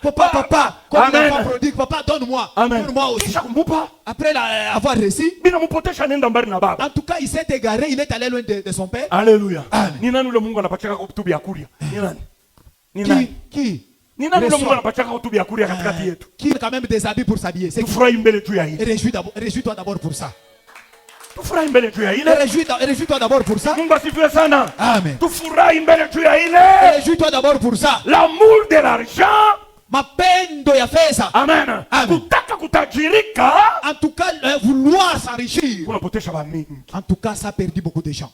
Papa, comme Amen. l'enfant prodigue, papa, donne-moi. Amen. Donne-moi aussi. Kisha kumupa Après avoir réussi, bila mpotesha nenda mbali na baba. en tout cas, il s'est égaré, il est allé loin de son père. Alléluia. Amen. Ni nani ule Mungu anapachaka kutubu ya kulia? Ni nani? Ni nani? Qui Ni nani ule Mungu Reçoit. anapachaka kutubu ya kulia katikati yetu? Qui a quand même des habits pour s'habiller. C'est qui? Tufurahi mbele juu ya hili. Réjouis-toi d'abord pour ça. Tufurahi mbele juu ya hili. Réjouis-toi d'abord pour ça. Mungu asifiwe sana. Amen. Tufurahi mbele juu ya hili. Réjouis-toi d'abord pour ça. L'amour de l'argent. Mapendo ya pesa. Amen. Amen. Kutaka kutajirika. En tout cas, vouloir s'enrichir. Kunapotesha bamingi. En tout cas, ça a perdu beaucoup de gens.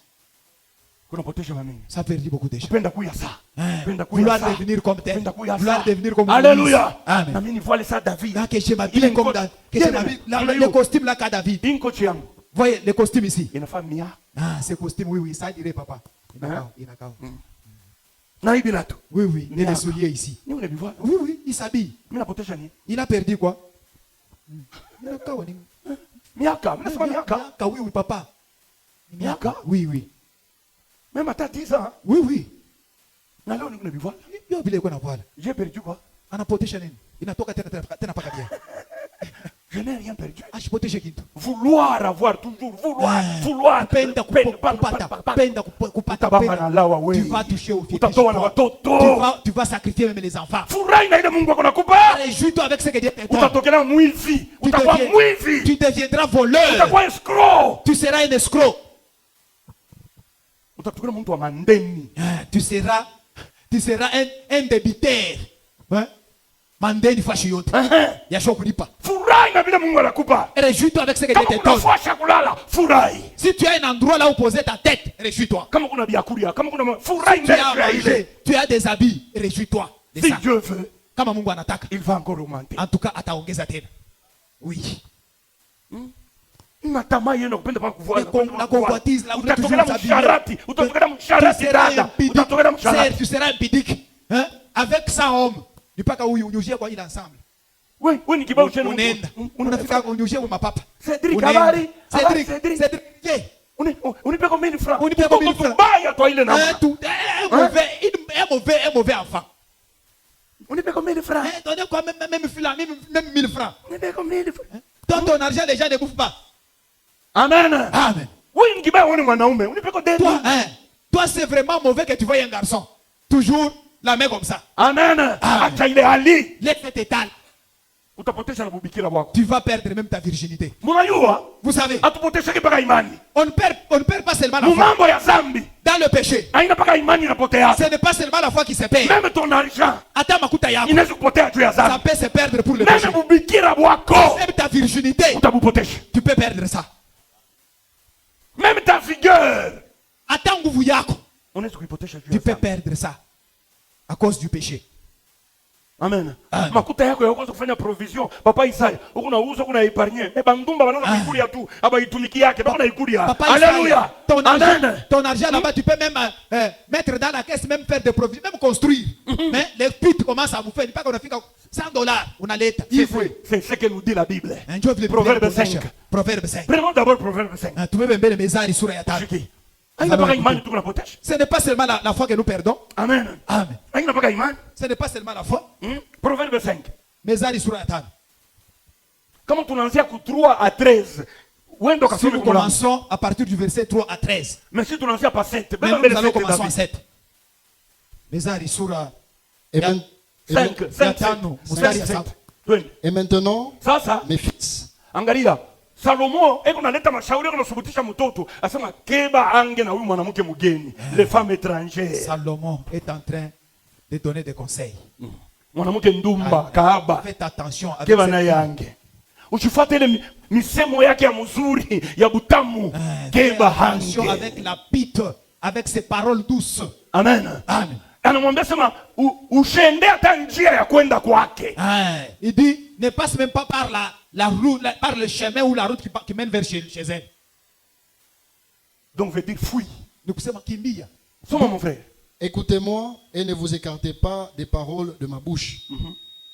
Kunapotesha bamingi. Ça a perdu beaucoup de gens. Kupenda kuya saa. Kupenda kuya Vouloir saa. devenir comme tel. Kupenda kuya Vouloir saa. devenir comme Alléluia. Moïse. Amen. Na mimi nivoile ça David. Là, que je m'habille comme que je m'habille. Le costume là qu'a David. Inko chiangu. Voyez, le costume ici. Inafaa mia. Ah, ce costume, oui, ça dirait papa. Hein? Il a cao. Na hivi natu. Oui, Mia. les souliers ici. Ni unabivoile. Oui, il s'habille. Mimi napotesha nini? Il a perdu quoi? Il a cao. Miaka. Mimi nasema miaka. Oui, papa. Miaka. Oui. Même hata 10 ans. Oui. Na leo ni unabivoile. Yo vile kuna voile. J'ai perdu quoi? Anapotesha nini? Inatoka tena paka bien. Je n'ai rien perdu. Ashipoteshe kitu. Vouloir avoir toujours. Vouloir. Penda kupata. Utabamba na lawa wewe. Tu vas toucher au fétiche. Utatoa na watoto. Tu vas sacrifier même les enfants. Furahi na ile Mungu akunakupa. Réjouis-toi avec ce que Dieu te donne. Utatokea mwizi. Utakuwa mwizi. Tu deviendras voleur. Utakuwa escroc. Tu seras un escroc. Utatokea mtu wa mandeni. Tu seras un débiteur. Mandeni fashi yote. Yasho kulipa. Furahi na vile Mungu anakupa. Réjouis-toi avec ce que Dieu te Kama kuna donne. fasha kulala, furahi. Si tu as un endroit là où poser ta tête, réjouis-toi. Kama kuna biakulia, kama kuna furahi Tu as mbele ya ile. mangé, tu as des habits, réjouis-toi de Si ça. Dieu veut, Kama Mungu anataka. il va encore augmenter. En tout cas, ataongeza tena. Oui. Tamaa yenu kupenda pa kuvua. La convoitise là, Utatokea msharati, utatokea msharati dada. Utatokea msharati. Tu seras impudique. Hein? Avec 100 hommes. Ni paka huyu unyushie kwa ile ensemble. Wewe ni kibao chenu. Unaenda. Unafika unyushie kwa mapapa. Cedric habari. Cedric. Unipe comme 1000 francs. Unipe comme 1000 francs. Baya toi ile na. Un mauvais enfant. Unipe comme 1000 francs. Donnez quoi même 1000 francs. Unipe comme 1000 francs. Dans ton argent, les gens ne bouffent pas. Amen. Amen. Wewe ni kibao wewe mwanaume. Unipe comme 10. Toi, c'est vraiment mauvais que tu vois un garçon. Toujours la main comme ça. Amen. Acha ile hali. Laisse t'étaler. Utapotesha na bubikira wako. Tu vas perdre même ta virginité. Mnajua? Vous savez, Atupotesha mpaka imani. on ne perd pas seulement la foi. Mambo ya zambi. Dans le péché, Haina mpaka imani inapotea. ce n'est pas seulement la foi qui se perd. Même ton argent Attends, makuta yako. inaweza kupotea juu ya Ça zambi. peut se perdre pour le péché. Même bubikira wako Même ta virginité, utabupotesha. tu peux perdre ça. Même ta vigueur Attends, nguvu yako, unaweza kuipotesha juu tu ya peux zambi. perdre ça à cause du péché. Amen. Amen. Makuta yako ya kwanza kufanya provision. Papa Isaya, uko na uzo kuna iparnie. Bandumba banaona kuikulia tu, aba itumiki yake, bana ikulia. Papa Alléluia. Isaiah, ton argent là-bas, tu peux même mettre dans la caisse, même faire des provisions, même construire. Mais les putes commencent à vous faire. Il pas qu'on a fait $100, on a l'état. C'est ce que nous dit la Bible. Proverbe 5. Proverbe 5. Prenons d'abord Proverbe 5. Tu peux même les messages sur la table. Haina mpaka imani tu kunapotesha. Ce n'est pas seulement la foi que nous perdons. Amen. Amen. Haina mpaka imani. Ce n'est pas seulement la foi. Proverbe 5. Mezali sur la table. Kama tunaanzia ku 3 à 13. Wendo Si kasome nous kwa commençons à partir du verset 3 à 13. Mais si tunaanzia pa 7, Mais nous allons commencer à 7. Mezali sur la 5. Et maintenant, Sasa, mes fils, angalia. Salomo eko naleta mashauri kunasubutisha mtoto asema keba ange na huyu mwanamke mgeni, les femmes étrangères. Salomon est en train de donner des conseils. Mwanamke ndumba kaaba. Faites attention avec Keba cette na yange. Usifuate ile misemo yake ya mzuri ya butamu. Keba hange. attention avec la pite, avec ses paroles douces. Amen. Amen. Anamwambia sema ushende hata njia ya kwenda kwake. Il dit ne passe même pas par la route, par le chemin ou la route qui mène vers chez elle. Donc veut dire fuis. Nous kusema kimbia. Soma mon frère. Écoutez-moi et ne vous écartez pas des paroles de ma bouche.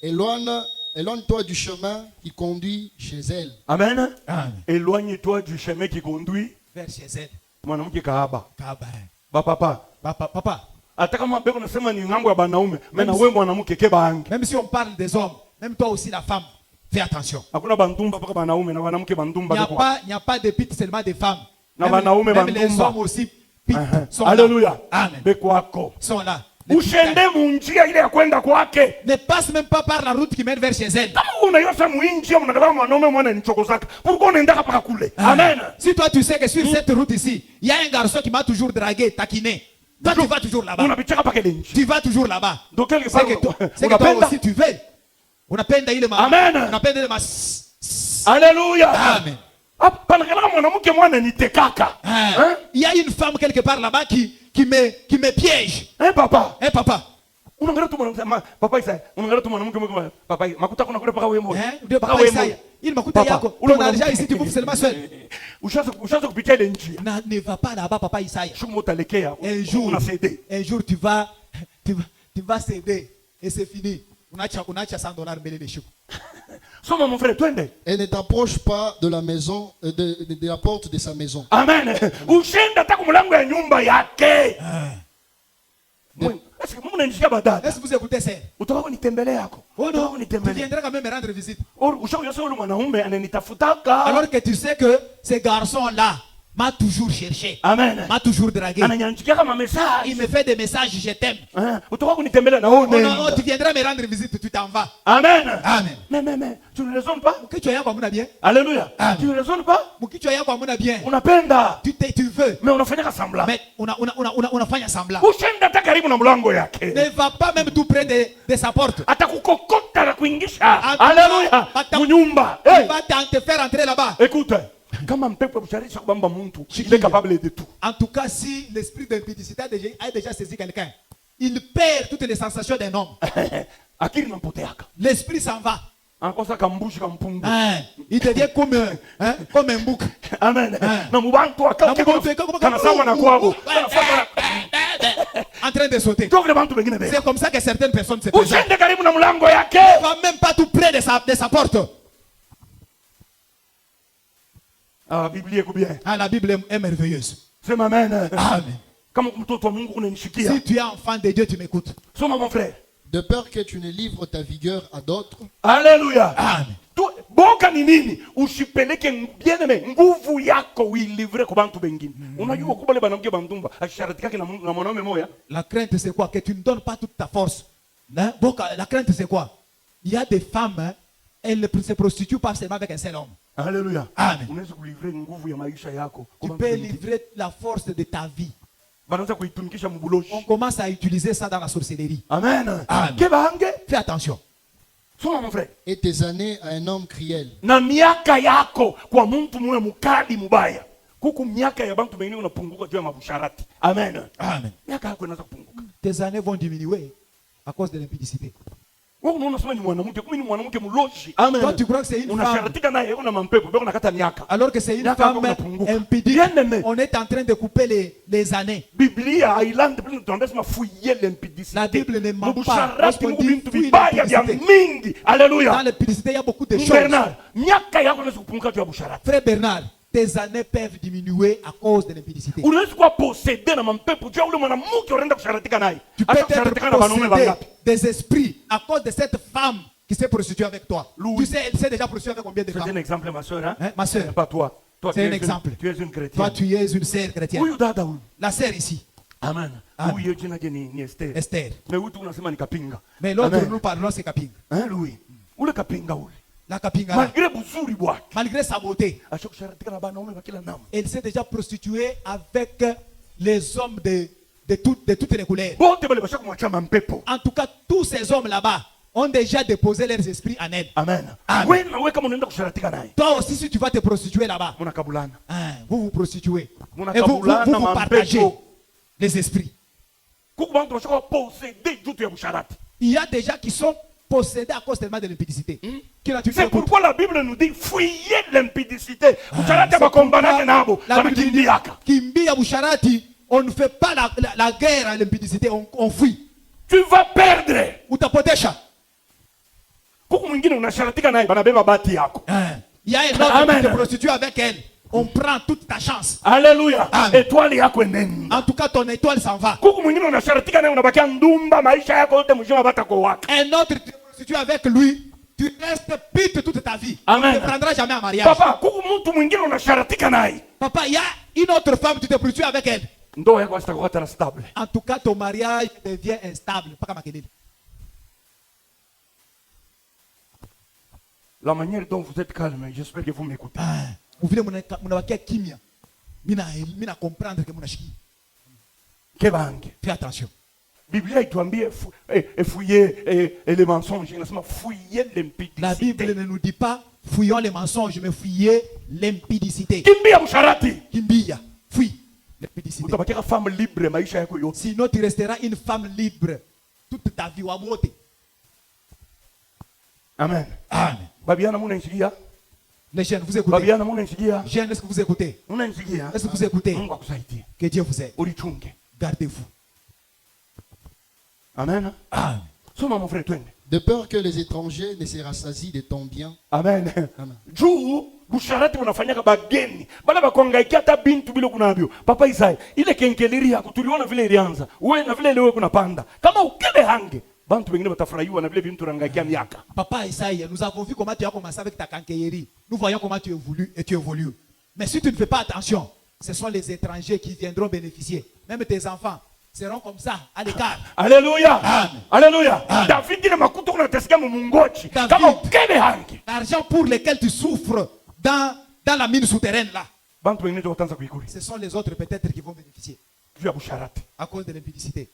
Éloigne-toi du chemin qui conduit chez elle. Amen. Amen. Éloigne-toi du chemin qui conduit Vers chez elle. mwanamke kahaba. Kaba. Papa. Papa. Hata kama beko nasema ni ngambo ya banaume, mimi na wewe mwanamke keba ange. Même si on parle des hommes, même toi aussi la femme, fais attention. Hakuna bandumba paka banaume na wanamke bandumba. Il n'y a pas de pite seulement des femmes. Na Même les bandumba. hommes aussi pite sont Alléluia. là. Amen. Beko wako. Sont là. Les Ushende munjia ile ya kwenda kwake. ne passe même pas par la route qui mène vers chez elle. Kama unaiosha muinjia mnadala mwanaume mwana ni chokozaka. Pourquoi unaenda paka kule? Amen. Si toi tu sais que sur cette route ici, il y a un garçon qui m'a toujours dragué, taquiné. Toi tu vas toujours là-bas. Unabichaka paka ile nchi. Tu vas toujours là-bas. Donc quelque C'est part que toi aussi tu veux. Unapenda ile ma. Amen. Unapenda ile ma. Alléluia. Amen. Hapa kana mwanamke mwana ni tekaka. Hein? Il y a une femme quelque part là-bas qui me piège. Hein papa? Hein papa? Unaangalia tu mwanamke papa Isaya. Unaangalia tu mwanamke mmoja papa makuta kuna kule paka wewe moja. Hein? Ndio papa Isaya. Il makuta yako. Ton argent ici tu bouffes seulement seul. Ushaanza kupitia ile nchi. Ne va pas là-bas papa Isaya. Shumo utalekea. Un jour tu vas céder et c'est fini. Unaacha $100 mbele de shuku. Soma mon frère, twende. Et ne t'approche pas de la maison, de la porte de sa maison. Amen. Ushenda hata kumlango ya nyumba yake. Est-ce que Mungu ananishika badala? Est-ce que vous écoutez ça? Utaka kunitembelea yako. Oh non, tu kunitembelea. viendras quand même me rendre visite. Ushauri yule mwanaume ananitafutaka. Alors que tu sais que ce garçon-là m'a toujours cherché. Amen. M'a toujours dragué. Ananyanjikia kama message. Il me fait des messages, je t'aime. Utaka kunitembelea na wewe. Oh non, tu viendras me rendre visite, tu t'en vas. Amen. Amen. Mais, tu ne raisonnes pas? Mkichwa yako hamuna bien. Alléluia. Amen. Tu ne raisonnes pas? Mkichwa yako hamuna bien. Unapenda. Tu veux. Mais unafanya semblant. Mais unafanya semblant. Ushenda hata karibu na mlango yake. Ne va pas même tout près de sa porte. Atakukokota na kuingisha. Alléluia. Munyumba. Il va te faire entrer là-bas. Écoute. Kama mpepo msharisha kubamba mtu, il est capable de tout. En tout cas, si l'esprit d'impudicité a déjà saisi quelqu'un, il perd toutes les sensations d'un homme. Akili nampoteaka. L'esprit s'en va. Anakosa kambushi kampungu. Il devient comme un bouc. Amen. Na mubantu akaka kana sawa na kwabo. En train de sauter. C'est comme ça que certaines personnes se présentent. Ushende karibu na mlango yake. Il va même pas tout près de sa porte. Ah, Biblia iko bien. La Bible est merveilleuse. Sema amen. Amen. Kama mtoto wa Mungu unanishikia. Si tu es enfant de Dieu, tu m'écoutes. Soma mon frère. De peur que tu ne livres ta vigueur à d'autres. Alléluia. Amen. Boka ni nini? Usipeleke bien-aimé nguvu yako uilivre kwa bantu bengine. Unajua kubale banamke bandumba asharatika na mwanaume moya. La crainte c'est quoi? Que tu ne donnes pas toute ta force. La crainte c'est quoi? Il y a des femmes, elles ne se prostituent pas seulement avec un seul homme. Alléluia. Amen. Unaweza kulivre nguvu ya maisha yako. Tu peux livrer la force de ta vie. Banaanza kuitumikisha mbuloshi. On commence à utiliser ça dans la sorcellerie. Amen. Amen. Kebange. Fais attention. Soma mon frère. Et tes années à un homme cruel. Na miaka yako kwa mtu mwe mukali mubaya. Kuku miaka ya bantu bengine unapunguka juu ya mabusharati. Amen. Amen. Miaka yako inaanza kupunguka. Tes années vont diminuer à cause de l'impudicité. Wewe unaona sema ni mwanamke, kumbe ni mwanamke mloshi. Amen. Toi tu crois que c'est une femme. Unasharatika naye una mampepo, bado unakata miaka. Alors que c'est une femme impudique. On est en train de couper les années. Biblia Island tunasema fouiller l'impudicité. La Bible ne ment pas. Busharati ni bintu Fouille vibaya vya mingi. Alléluia. Dans l'impudicité, il y a beaucoup de choses. Bernard, miaka yako inaweza kupunguka juu ya busharati. Frère Bernard, tes années peuvent diminuer à cause de l'impudicité. Unaweza kuwa possédé na mampepo juu ya ule mwanamke unaenda kusharatika naye. Tu peux être possédé des esprits à cause de cette femme qui s'est prostituée avec toi. Louis. Tu sais, elle s'est déjà prostituée avec combien de C'est femmes? un exemple, ma soeur. Hein? Ma soeur. Pas toi. Toi C'est un exemple. Tu es une chrétienne. Toi, tu es une sœur chrétienne. Huyu dada huyu. La sœur ici. Amen. Amen. Huyu jina yake ni Esther. Esther. Mais huyu tunasema ni kapinga. Mais l'autre, Amen. nous parlons, c'est Kaping. Hein, Louis. Ule kapinga ule. La kapingala. Malgré buzuri bwake. Malgré sa beauté. Ashakusharatika na banaume bakila namna. Elle s'est déjà prostituée avec les hommes de toutes les couleurs. Bote bale bashakumwacha mampepo. En tout cas, tous ces hommes là-bas ont déjà déposé leurs esprits en elle. Amen. Amen. Wewe na wewe kama unaenda kusharatika naye. Toi aussi, si tu vas te prostituer là-bas, Munakabulana. vous vous prostituez. Mon Et vous akabulana partagez mampepo. les esprits. Kuku bantu bashaka posséder jutu ya busharati. Il y a des gens qui sont possédés à cause tellement de l'impudicité. C'est pourquoi la Bible nous dit fuyez l'impudicité. Busharati bakombanake nabo. La Bible dit Babikimbiaka. Kimbia Busharati, on ne fait pas la guerre à l'impudicité, on fuit. Tu vas perdre. Utapotesha. Kuku mwingine unasharatika naye banabeba bati yako. Il y a un autre Amen. qui te prostitue avec elle. On prend toute ta chance. Alléluia. Amen. Étoile yako enenda. En tout cas, ton étoile s'en va. Kuku mwingine unasharatika naye unabakia ndumba maisha yako yote mjima batako wako. Un autre qui te prostitue avec lui, tu restes pute toute ta vie. Amen. On ne te prendra jamais en mariage. Papa, kuku mtu mwingine unasharatika naye. Papa, il y a une autre femme, tu te prostitues avec elle. Ndoa yako sitakuwa tena stable. En tout cas, ton mariage devient instable. Pas comme Makelele. La manière dont vous êtes calme, j'espère que vous m'écoutez. Vous voulez munawakia kimia. Mina comprendre que munashiki. Kebange. Fais attention. Biblia ituambie fouiller les mensonges. Inasema fouiller l'impudicité. La Bible ne nous dit pas fouillons les mensonges, mais fouillez l'impudicité. Kimbia busharati. Kimbia, fuis l'impudicité. Utabakia femme libre maisha yako yote. Sinon, tu resteras une femme libre toute ta vie. Wamote. Amen. Amen. Babiana munanisikia? Les jeunes, vous écoutez. Babiana munanisikia? Jeunes, est-ce que vous écoutez? Munanisikia? Est-ce que vous écoutez? Mungu akusaidie. Que Dieu vous aide. Ulichunge. Gardez-vous. Amen. Amen. Soma mon frère twende. De peur que les étrangers ne se rassasient de ton bien. Amen. Amen. Juu busharati unafanyaka bageni. Bala bakongaikia hata bintu bila kunavyo. Papa Isaya, ile kenkeleri yako tuliona vile ilianza. Wewe na vile leo kunapanda. Kama ukebe hange, bantu wengine watafurahiwa na vile bintu rangaikia miaka. Papa Isaïe, nous avons vu comment tu as commencé avec ta canqueillerie. Nous voyons comment tu évolues et tu évolues. Mais si tu ne fais pas attention, ce sont les étrangers qui viendront bénéficier. Même tes enfants seront comme ça, à l'écart. Alléluia. Amen. Alléluia. Amen. David ile makuta unatesikia mungochi. David. Kama ukebe hange. L'argent pour lequel tu souffres dans la mine souterraine là, Bantu wengine wataanza kuikuri. ce sont les autres peut-être qui vont bénéficier Juu ya busharati. à cause de l'impudicité.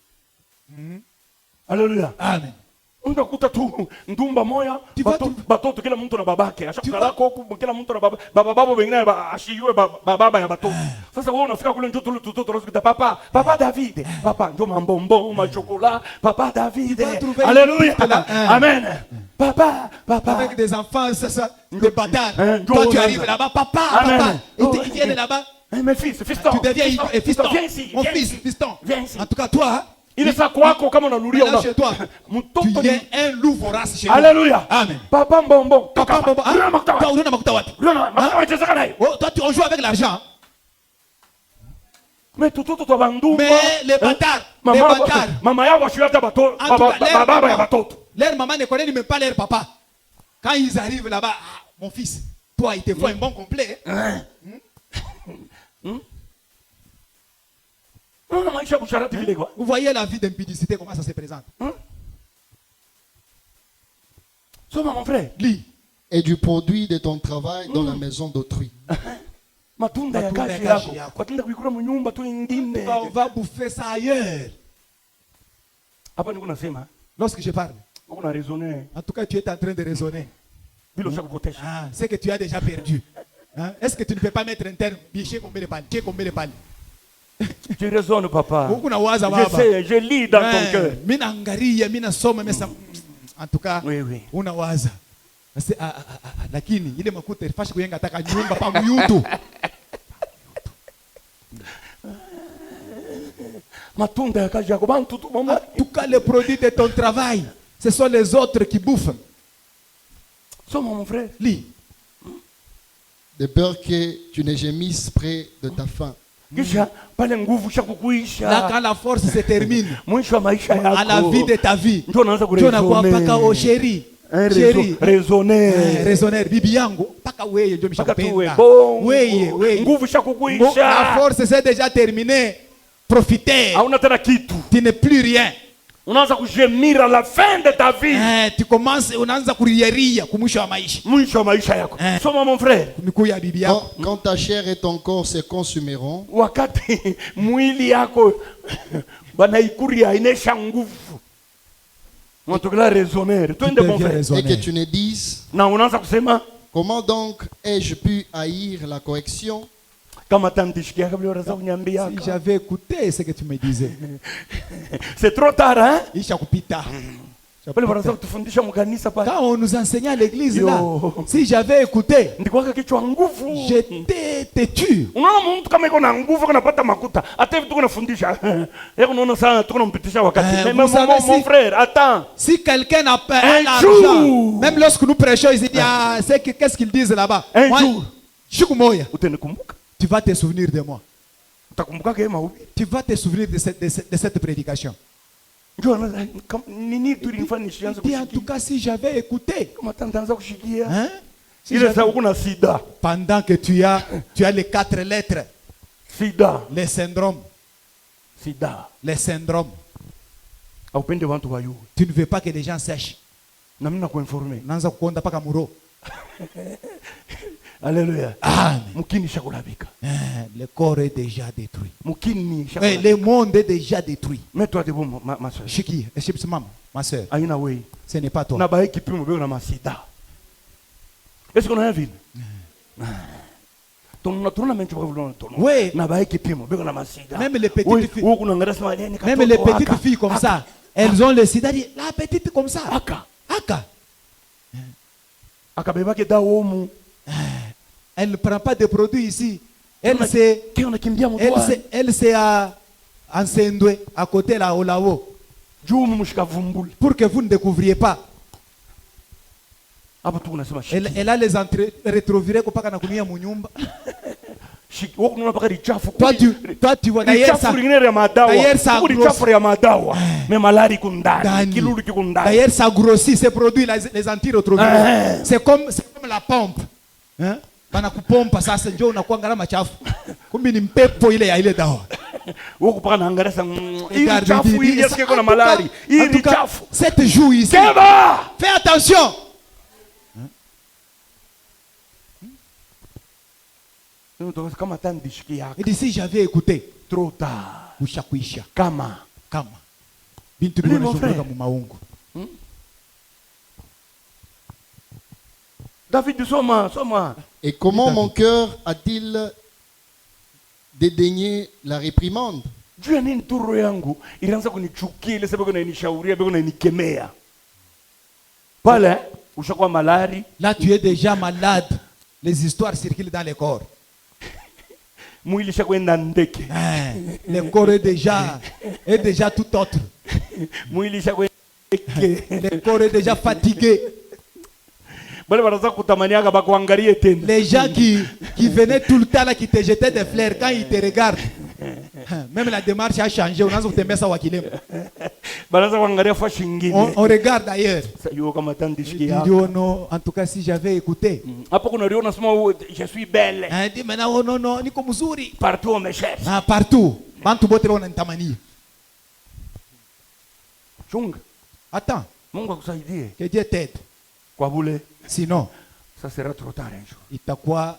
Alléluia. Amen. Unakuta tu ndumba moya batoto kila mtu na babake ashakalako huku kila mtu na baba wengine ashiwe baba ya batoto. Sasa wewe unafika kule njoto ile tutoto unasikia papa David, papa ndio mambombo machokola, papa David. Alléluia. Amen. Papa. Avec des enfants, ça, des bâtards. Toi tu arrives là-bas, papa. Ils viennent là-bas. Mes fils, fiston. Tu deviens fiston. Viens ici. Mon fils, fiston. Viens ici. En tout cas, toi, ile saa kwako kama unanulia là chez toi, tu es un loup vorace chez toi. Alléluia. Amen. Papa mbombo. Papa mbombo. Toi, unaona makuta wapi? Toi, tu joues avec l'argent. Mais tout bandumba. Mais les bâtards, mama yao washiata batoto, baba ya batoto. Leur maman ne connaît même pas leur papa. Quand ils arrivent là-bas, mon fils, toi, il te faut un bon complet. Vous voyez la vie d'impudicité, comment ça se présente. Mon frère. Lis. Et du produit de ton travail dans la maison d'autrui. On va bouffer ça ailleurs. Lorsque je parle, en tout cas, tu es en train de raisonner. C'est que tu as déjà perdu. Est-ce que tu ne peux pas mettre un terme? Tu raisonnes, papa. Je sais, je lis dans ton cœur. En tout cas, oui. Unawaza. Lakini ile makuta ifashi kuyenga taka nyumba pa muyutu. En tout cas, les produits de ton travail, ce sont les autres qui bouffent. Mon frère. Lis. De peur que tu ne gémisses près de ta faim. Là, quand la force se termine, à la vie de ta vie, tu n'as pas au chéri. Raisonner. Bibi yangu, paka weye ndio mshakupenda. Weye. La force s'est déjà terminée. Profitez. Tu n'es plus rien. Unaanza kujemira la fin de ta vie. Tu commences, unaanza kuriaria kumwisho wa maisha. Mwisho wa maisha yako. Soma mon frère. Mikuu ya bibi yako. Quand ta chair et ton corps se consumeront, Wakati mwili yako banaikuria inesha nguvu. Unatokela raisonner. Twende mon frère. et que tu ne dises, Na unaanza kusema comment donc ai-je pu haïr la correction? kama tantishikia kabla unaweza kuniambia. Si j'avais écouté ce que tu me disais. C'est trop tard, hein? Isha kupita. Pale wanaweza kutufundisha mkanisa pale. Quand on nous enseignait à l'église Yo. là, si j'avais écouté, Ndikuwaka kichwa nguvu. j'étais têtu. Unaona mtu kama iko na nguvu kunapata makuta. Hata hivi tuko nafundisha. Yako unaona sana tuko nampitisha wakati. Mais mon frère, attends. Si quelqu'un n'a pas Un l'argent, jour. même lorsque nous prêchons, ils disent ah, qu'est-ce qu'ils disent là-bas? Un Moi, jour. Shikumoya, Utanikumbuka. tu vas te souvenir de moi. Utakumbuka kama mahubiri. Tu vas te souvenir de cette prédication. Njoo nini tulinifanyisha yanza Et en tout cas, si j'avais écouté, kama tanza kushikia. hein, si Ile j'avais- saa uko na sida. pendant que tu as les 4 lettres, Sida. les syndromes, Sida. Haupende watu wayue. tu ne veux pas que les gens sachent. Na mimi nakuinformer. Naanza kukonda paka muro. Alléluia. Amen. Mukini shakulabika. Le corps est déjà détruit. Mukini shakulabika. Le monde est déjà détruit. Mets-toi debout ma soeur. Shiki, maman, ma soeur, Aina wewe. ce n'est pas toi. Na bae kipimo bego na masida. Est-ce qu'on a vu? Ton tuna mencho kwa vile ton. Oui. Na bae kipimo bego na masida. Même les petites filles. Wewe kuna ngara sema nini katoto. Même les petites filles comme ça, elles ont le sida. La petite comme ça. Aka. Akabeba ke daomu. Elle ne prend pas de produits ici. Elle s'est encendue à côté là au là-haut. Pour que vous ne découvriez pas. Elle a les rétrovirés qu'on pas kunia munyumba. Toi tu vois d'ailleurs ça d'ailleurs ça grossit ces produits les antirétrovirés. C'est comme la pompe. Hein? Bana kupompa sasa njoo unakuwa ngalama chafu. Kumbe ni mpepo ile ya ile dawa. Woko paka naangalia ili chafu ili yasikie kuna malari. Ili chafu. Cette joue ici. Fais attention. Et d'ici j'avais écouté. Trop tard. Ushakuisha. Kama. Bintu bwana shukuru mu maungu. David, soma. Et comment mon cœur a-t-il dédaigné la réprimande? Juu ya nini turo yangu ilianza kunichukia ile sababu inanishauri bego inanikemea. Pale ushakuwa malari. Là tu es déjà malade. Les histoires circulent dans le corps. Mwili shakwenda ndeke. Le corps est déjà tout autre. Mwili shakwenda ndeke. Le corps est déjà fatigué. Les gens qui venaient tout le temps là, qui te jetaient des fleurs, quand ils te regardent, même la démarche a changé. On regarde ailleurs. En tout cas, si j'avais écouté. Je suis belle. Dit maintenant, oh non, niko mzuri. Partout on me cherche. Partout. Bantu bote wananitamani. Attends. Que Dieu t'aide. Sinon, ça sera trop tard un jour. Itakuwa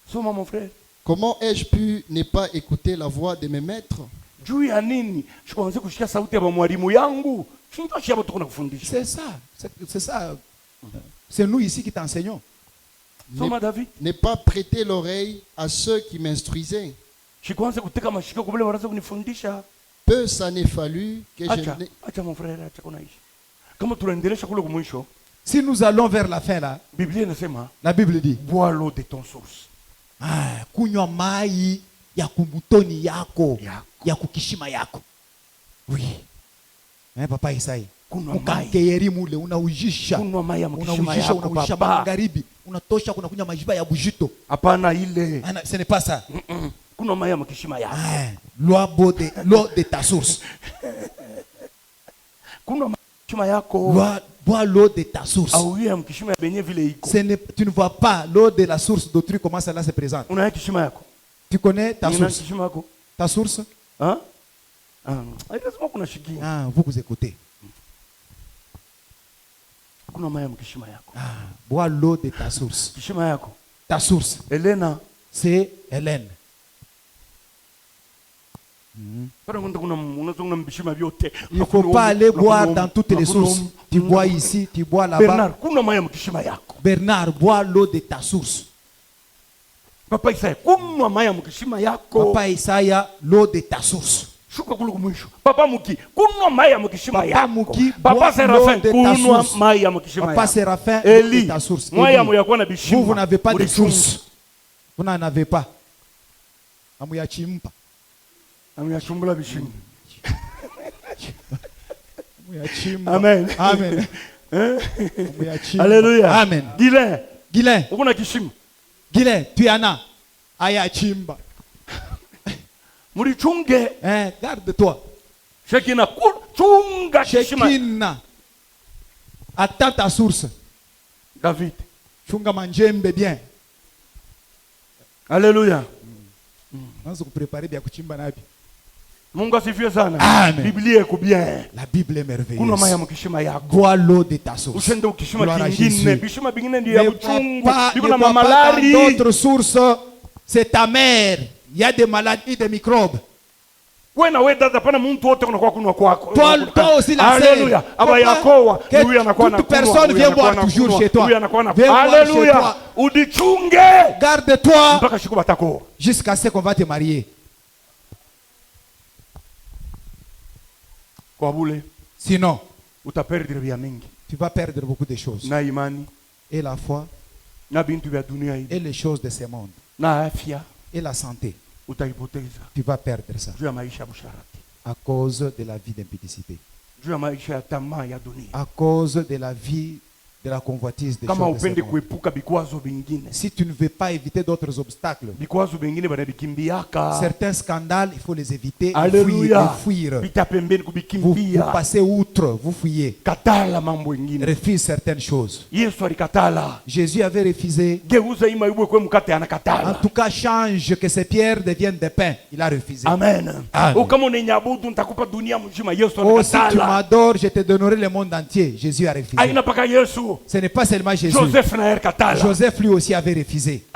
Soma mon frère. Comment ai-je pu ne pas écouter la voix de mes maîtres? C'est ça. C'est nous ici qui t'enseignons. Ne pas prêter l'oreille à ceux qui m'instruisaient. Peu s'en est fallu que je mon frère, si nous allons vers la fin là, la Bible dit bois l'eau de ton source. Kunywa mai ya kumutoni yako ya kukishima yako. Oui. Papa Isai. Mukakeyeri mule unaujisha. Unaujisha unaujisha magharibi. Unatosha kuna kunywa majiba ya bujito. Hapana ile. Ce n'est pas ça. Kuna mai ya mkishima yako. L'eau de ta source. Kuna mkishima yako. Bois l'eau de ta source. Tu ne vois pas l'eau de la source d'autrui comment cela se présente. Tu connais ta source? Ta source? Hein? lazima kuna shikia. Ah, vous écoutez. Kuna maya mkishima yako. Bois l'eau de ta source. Kishima yako. Ta source, Elena. c'est Hélène. Il Il ne faut pas aller boire dans toutes les sources. Tu bois ici, tu bois là-bas. Bernard, bois l'eau de ta source. Papa Isaiah, l'eau de ta source. Papa Muki, Papa Muki, Papa Séraphin, Papa Séraphin, Eli, ta source. Vous, vous n'avez pas de source. Vous n'en avez pas. Amuyachimpa. Amen. Amen. Alléluia. Amen. Guilain. Guilain, tu en as. Ayachimba. Garde-toi. Chekina. Attends ta source. David. Chunga manjembe bien. Alléluia. Nous vous préparer bien kuchimba nabi. Mungu asifiwe sana. Amen. Biblia iko bien. La Bible est merveilleuse. Kuna maya mkishima yako. Bois l'eau de ta source. Ushende ukishima kingine. Bishima bingine ndio ya uchungu. Biko na mamalari. D'autres sources, c'est ta mère. Il y a des maladies, des microbes. Toi aussi la Alléluia. Toute personne vient boire toujours chez toi. Alléluia. Garde-toi jusqu'à ce qu'on va te marier. Sinon, tu vas perdre beaucoup de choses. Et la foi, et les choses de ce monde, et la santé. Tu vas perdre ça à cause de la vie d'impudicité, à cause de la vie de la convoitise des choses de ce monde. Si tu ne veux pas éviter d'autres obstacles, certains scandales, il faut les éviter et fuir. Vous passez outre, vous fuyez. Refuse certaines choses. Jésus avait refusé. En tout cas, change que ces pierres deviennent des pains. Il a refusé. Amen. Oh, si tu m'adores, je te donnerai le monde entier. Jésus a refusé. Ce n'est pas seulement Jésus. Joseph lui aussi avait refusé.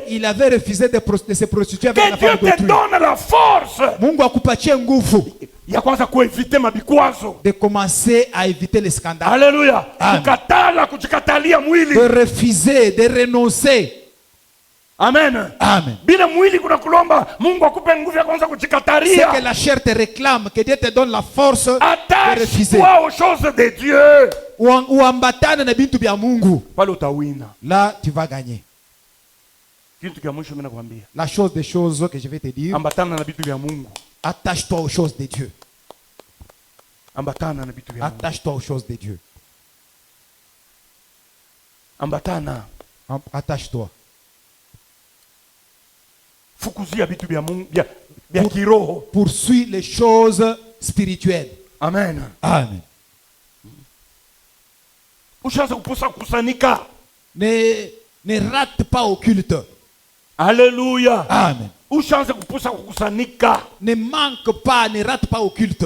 Il avait refusé de se prostituer avec la femme d'autrui. Mungu akupatie nguvu de commencer à éviter les scandales. Alléluia. De refuser, de renoncer. Amen. Amen. C'est que la chair te réclame, que Dieu te donne la force de refuser. Attache-toi aux choses de Dieu. Là, tu vas gagner. La chose des choses que je vais te dire, attache-toi aux choses de Dieu. Attache-toi aux choses de Dieu. Attache-toi. Poursuis les choses spirituelles. Amen. Amen. Ne rate pas au culte. Alléluia. Amen. Ne manque pas, ne rate pas au culte.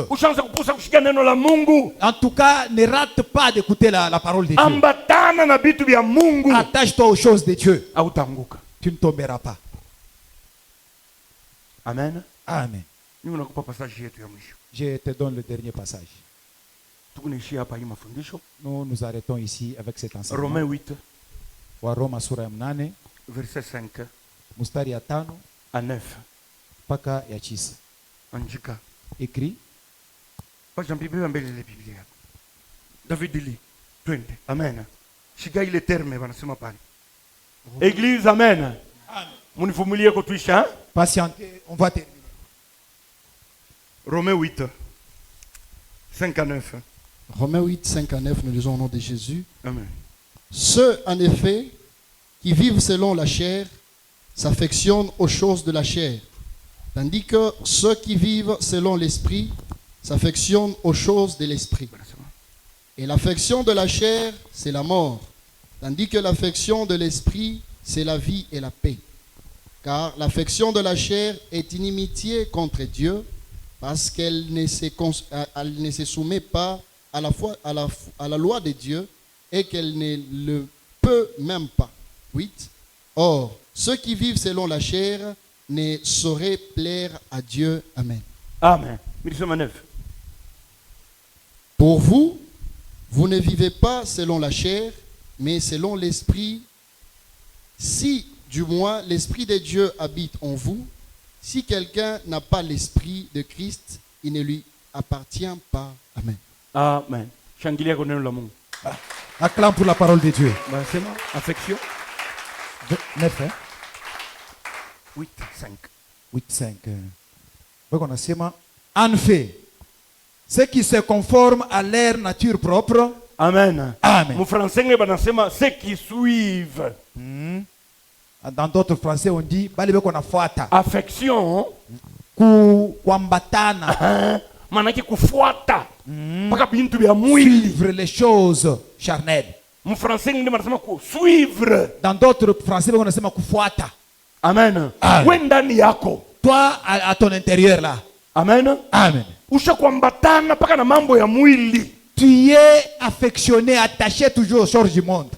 En tout cas, ne rate pas d'écouter la parole de Dieu. Attache-toi aux choses de Dieu. Tu ne tomberas pas. Amen. Amen. Je te donne le dernier passage. Nous arrêtons ici avec cet enseignement. Romains 8. Roma sura ya 8 verset 5 mstari ya 5 à 9 mpaka ya 9. Andika. Écrit. David dit, amen. Shika ile terme wanasema pale. Église, amen. Munivumilie kutuisha. Patientez, on va terminer. Romains 8 5 à 9. Romains 8, 5 à 9, nous lisons au nom de Jésus. Amen. Ceux, en effet, qui vivent selon la chair s'affectionnent aux choses de la chair, tandis que ceux qui vivent selon l'esprit s'affectionnent aux choses de l'esprit. Et l'affection de la chair, c'est la mort, tandis que l'affection de l'esprit, c'est la vie et la paix. Car l'affection de la chair est inimitié contre Dieu, parce qu'elle elle ne se soumet pas à la loi de Dieu, et qu'elle ne le peut même pas. 8. Or, ceux qui vivent selon la chair ne sauraient plaire à Dieu. Amen. Amen. Verset 9. Pour vous, vous ne vivez pas selon la chair, mais selon l'esprit. Si, du moins, l'esprit de Dieu habite en vous, si quelqu'un n'a pas l'esprit de Christ, il ne lui appartient pas. Amen. Amen. Shangilia connaît l'amour. Acclame pour la parole de Dieu. Ben, c'est moi. Affection. 9, hein? 8, 5. 8, 5. En fait, ceux qui se conforment à leur nature propre. Amen. Amen. Mon français, ceux qui suivent. Dans d'autres français, on dit Affection. kuambatana, Manaki kufuata. Paka bintu bya mwili. suivre les choses charnelles. Mon français, suivre. Dans d'autres français, on dit kufuata. Amen. Amen. Wendani yako. Toi, à ton intérieur là. Amen. Amen. Usha kuambatana paka na mambo ya mwili. Tu es affectionné, attaché toujours aux choses du monde.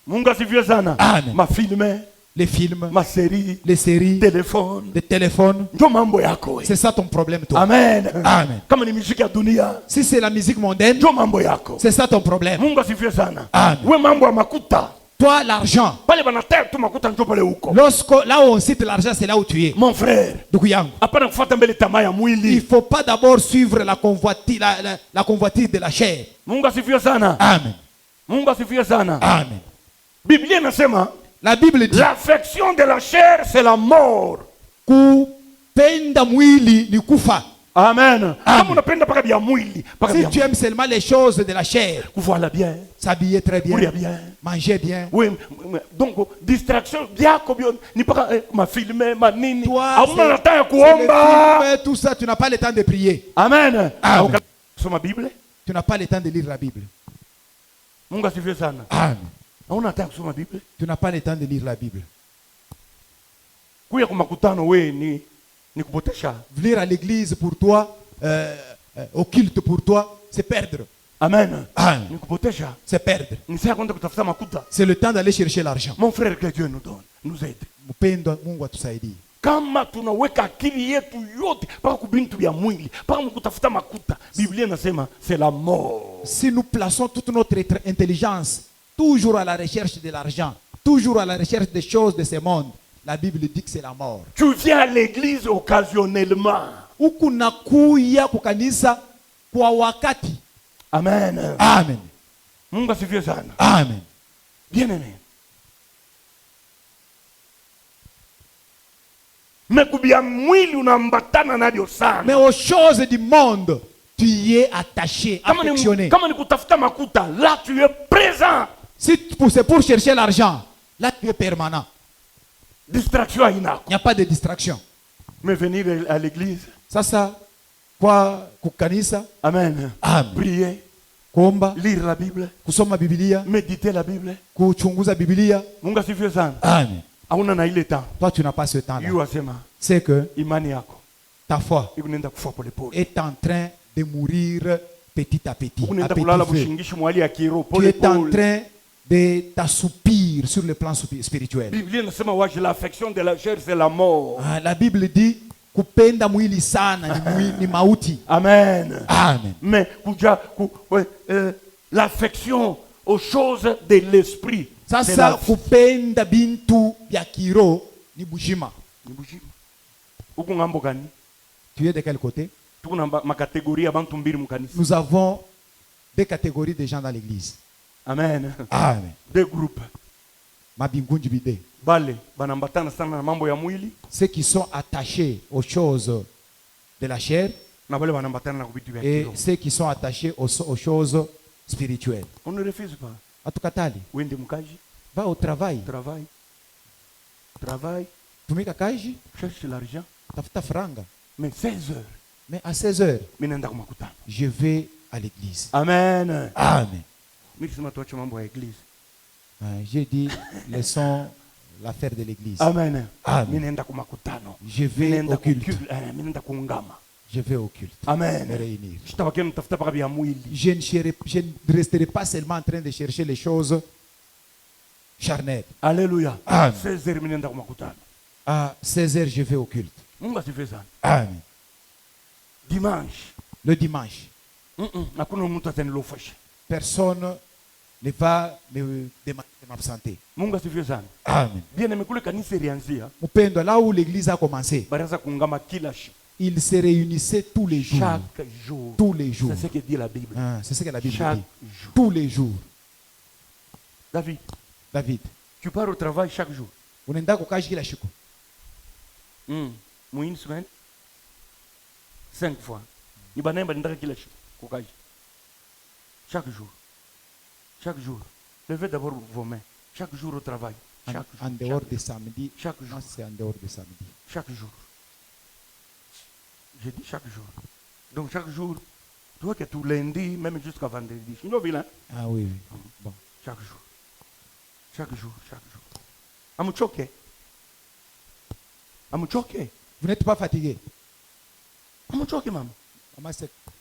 Mungu asifiwe sana. Amen. Mafilme, Les films, masérie, les séries, téléphone. les téléphones. Ndio mambo yako. C'est ça ton problème, toi. Amen. Amen. Kama ni muziki ya dunia, Si c'est la musique mondaine, ndio mambo yako. c'est ça ton problème. Mungu asifiwe sana. Amen. We mambo ya makuta. Toi, l'argent. Pale banataya tu makuta ndio pale huko. Là où on cite l'argent, c'est là où tu es. Mon frère, Ndugu yangu, hapana kufuata mbele tamaa ya il mwili. ne faut pas d'abord suivre la convoitise de la chair. Mungu asifiwe sana. Amen. Mungu asifiwe sana. Amen. Biblia inasema La Bible dit l'affection de la chair c'est la mort. kupenda mwili ni kufa. Amen. Kama unapenda paka bya mwili, paka Si bya tu aimes seulement les choses de la chair, kuvala bien, s'habiller très kulia bien, bien. manger bien. Oui, donc distraction byako bio ni paka mafilme manini. Toi, Hauna na temps ya c'est le kuomba. film, tout ça, tu n'as pas le temps de prier. Amen. Amen. Soma Bible. Tu n'as pas le temps de lire la Bible. Mungu asifiwe sana. Amen. Hauna temps kusoma Bible. Tu n'as pas le temps de lire la Bible. Kuya kwa makutano we ni kupotesha. Venir à l'église pour toi, au culte pour toi, c'est perdre. Amen. Amen. Ni kupotesha. C'est perdre. Ni saa kwenda kutafuta makuta. C'est le temps d'aller chercher l'argent. Mon frère, que Dieu nous donne, nous aide. Mpendo Mungu atusaidie. Kama tunaweka akili yetu yote paka kubintu bya mwili, paka mkutafuta makuta, Biblia inasema c'est la mort. Si nous plaçons toute notre intelligence toujours à la recherche de l'argent, toujours à la recherche des choses de ce monde, la Bible dit que c'est la mort. Tu viens à l'église occasionnellement. Huku nakuya kukanisa kwa wakati. Amen. Amen. Mungu asifiwe sana. Amen. Bien aimé. Mekubia mwili unambatana navyo sana. Mais aux choses du monde, tu y es attaché, affectionné. Kama ni kutafuta makuta, là tu es présent. Si c'est pour chercher l'argent, là tu es permanent. Distraction inako. Il n'y a pas de distraction. Mais venir à l'église. Sasa kwa kukanisa, Amen. Amen. Prier, kuomba, lire la Bible, kusoma Biblia, méditer la Bible. kuchunguza Biblia. Mungu asifiwe sana. Amen. Hauna na ile temps. Toi tu n'as pas ce temps-là. Yu asema C'est que imani yako ta foi ikunenda kufa pole pole. est en train de mourir petit à petit. À Ukunenda petit kulala feu. bushingishi mwali ya kiro Tu pole es en pole. train de t'assoupir sur le plan spirituel. Biblia inasema waje l'affection de la chair c'est la mort. Ah, la Bible dit kupenda mwili sana ni mauti. Amen. Amen. Mais l'affection aux choses de l'esprit. c'est Sasa la- kupenda bintu vya kiro ni bujima. Ni bujima. Huku ngambo gani? Tu es de quel côté? Tuko na makategoria bantu mbili mukanisa. Nous avons deux catégories de gens dans l'église. Amen. Amen. Deux groupes. Mabingunji bide. Bale banambatana sana na mambo ya mwili Ceux qui sont attachés aux choses de la chair na bale banambatana na kubitu vya et kiroho. ceux qui sont attachés aux choses spirituelles. On ne refuse pas. Atukatali. Wende mkaji, Va au travail. travail, Tumika kaji, cherche l'argent. tafuta franga. Mais 16 heures, Mais à 16 heures, minaenda kumakutano. je vais à l'église. Amen. Amen. Mimi sema tuache mambo ya église. J'ai dit, laissons l'affaire de l'église. Amen. Amen. Minenda kumakutano. Je vais Minenda au culte. Minenda kuungama. Je vais au culte. Amen. Me réunir. Sitabaki nitafuta paka vya mwili. Je ne resterai pas seulement en train de chercher les choses charnelles. Alléluia. Amen. 16h minenda kumakutano. À 16h, je vais au culte. Mungu asifiwe sana. Amen. Dimanche. Le dimanche, Hakuna mtu atanilofasha. personne ne va me demander de m'absenter. Mungu asifiwe sana. Amen. Bien nimekule kanisa ilianzia. Mpendo, là où l'église a commencé, Baraza kuungama kila siku. ils se réunissaient tous les jours. Chaque jour. Tous les jours. C'est ce que dit la Bible. Hein, c'est ce que la Bible Chaque dit. jour. Tous les jours. David, David, tu pars au travail chaque jour. unaenda kukazi kila siku. Une semaine 5 fois. Ni banaimba ndaka kila siku kukazi. Chaque jour. Chaque jour. Levez d'abord vos mains. Chaque jour au travail. Chaque jour. En dehors de samedi. Chaque jour. Non, c'est en dehors de samedi. Chaque jour. J'ai dit chaque jour. Donc chaque jour, tu vois que tout lundi, même jusqu'à vendredi. C'est une vilain. Ah oui, oui. Bon. Chaque jour. Chaque jour, chaque jour. Amuchoke. Amuchoke. Vous n'êtes pas fatigué. Amuchoke, maman. Maman,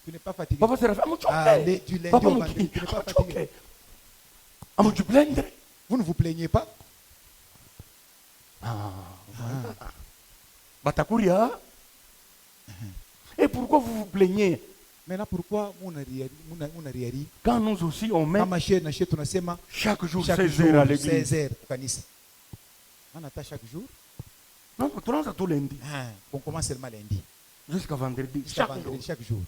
tu n'es pas fatigué. Papa Séraphin, amuchoke. Ah, du lundi Papa au vendredi, tu n'es pas fatigué. amuchoke. Amuchuplendre. Vous ne vous plaignez pas. Batakuria. Et pourquoi vous vous plaignez? Maintenant, pourquoi mon arrière Quand nous aussi on met kama chez Naché tunasema chaque jour chaque 16 jour heures à l'église. 16 heures au kanisa. On attend chaque jour. Non, tu lances tout lundi. Ah, on commence seulement lundi. Jusqu'à vendredi. Jusqu'à Chaque jour. vendredi, chaque jour.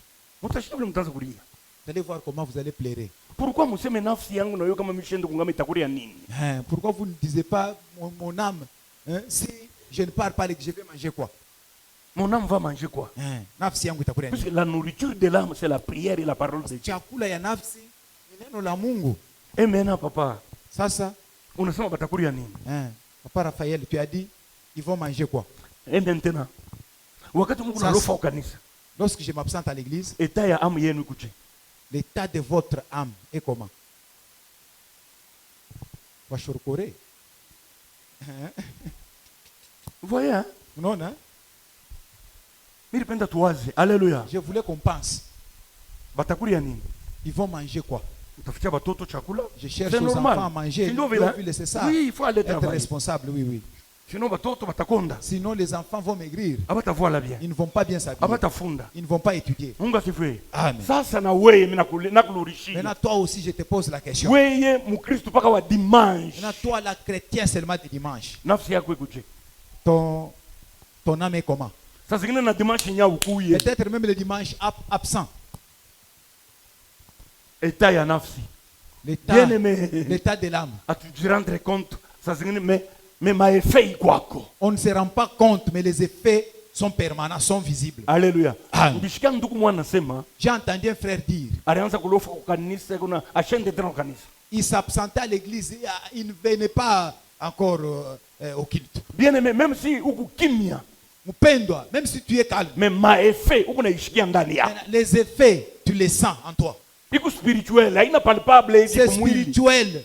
Vous Vous allez voir comment vous allez pleurer. pourquoi museme nafsi yangu na yo kama mishende kungama itakuria nini? Hein, pourquoi vous ne disiez pas mon âme, hein, si je ne pars pas, je vais manger quoi? Mon âme va manger quoi? Hein, nafsi yangu itakuria Puisque nini? la nourriture de l'âme, c'est la prière et la parole de Dieu. Chakula ya nafsi ni neno la Mungu. Et maintenant, papa, Sasa, unasema batakuria nini? hein, papa Raphaël, tu as dit, ils vont manger quoi? Et maintenant, wakati Mungu Sasa. analofa ukanisa, Lorsque je m'absente à l'église, eta ya amu yenu ikuche. l'état de votre âme est comment? Washorokore. Hein? Vous voyez, hein? Non, hein? Miripenda tuwaze. Alléluia. Je voulais qu'on pense. Batakuria nini? Ils vont manger quoi? Utafikia batoto chakula? Je cherche C'est aux enfants à normal. manger. Sinon, C'est ça. oui, il faut aller Être travailler. responsable, oui, oui. Sinon, batoto batakonda. Sinon, les enfants vont maigrir. Abatavuala bien. Ils ne vont pas bien s'habiller. Abatafunda. Ils ne vont pas étudier. Mungu asifiwe. Amen. Sasa na wewe mimi nakulurishia. Maintenant, toi aussi, je te pose la question. Wewe mukristo paka wa dimanche. Maintenant, toi, la chrétien seulement du dimanche. Nafsi yako ikuje. Ton âme est comment? Sasa zingine na dimanche nya ukuye. Peut-être même le dimanche absent. Eta ya nafsi. L'état de l'âme. Tu rendre compte. Sasa zingine mais maefei kwako. On ne se rend pas compte, mais les effets sont permanents, sont visibles. Alléluia. Amen. Ndishika ndugu mwana nasema J'ai entendu un frère dire, alianza kulofa kwa kanisa kuna ashende tena kwa kanisa. il s'absentait à l'église, il ne venait pas encore au culte. Bien aimé, même si uku kimya, Mpendwa, même si tu es calme, mais maefei uku naishikia ndani yako. les effets, tu les sens en toi. Iko spirituel, haina palpable hivi C'est kumwili. spirituel.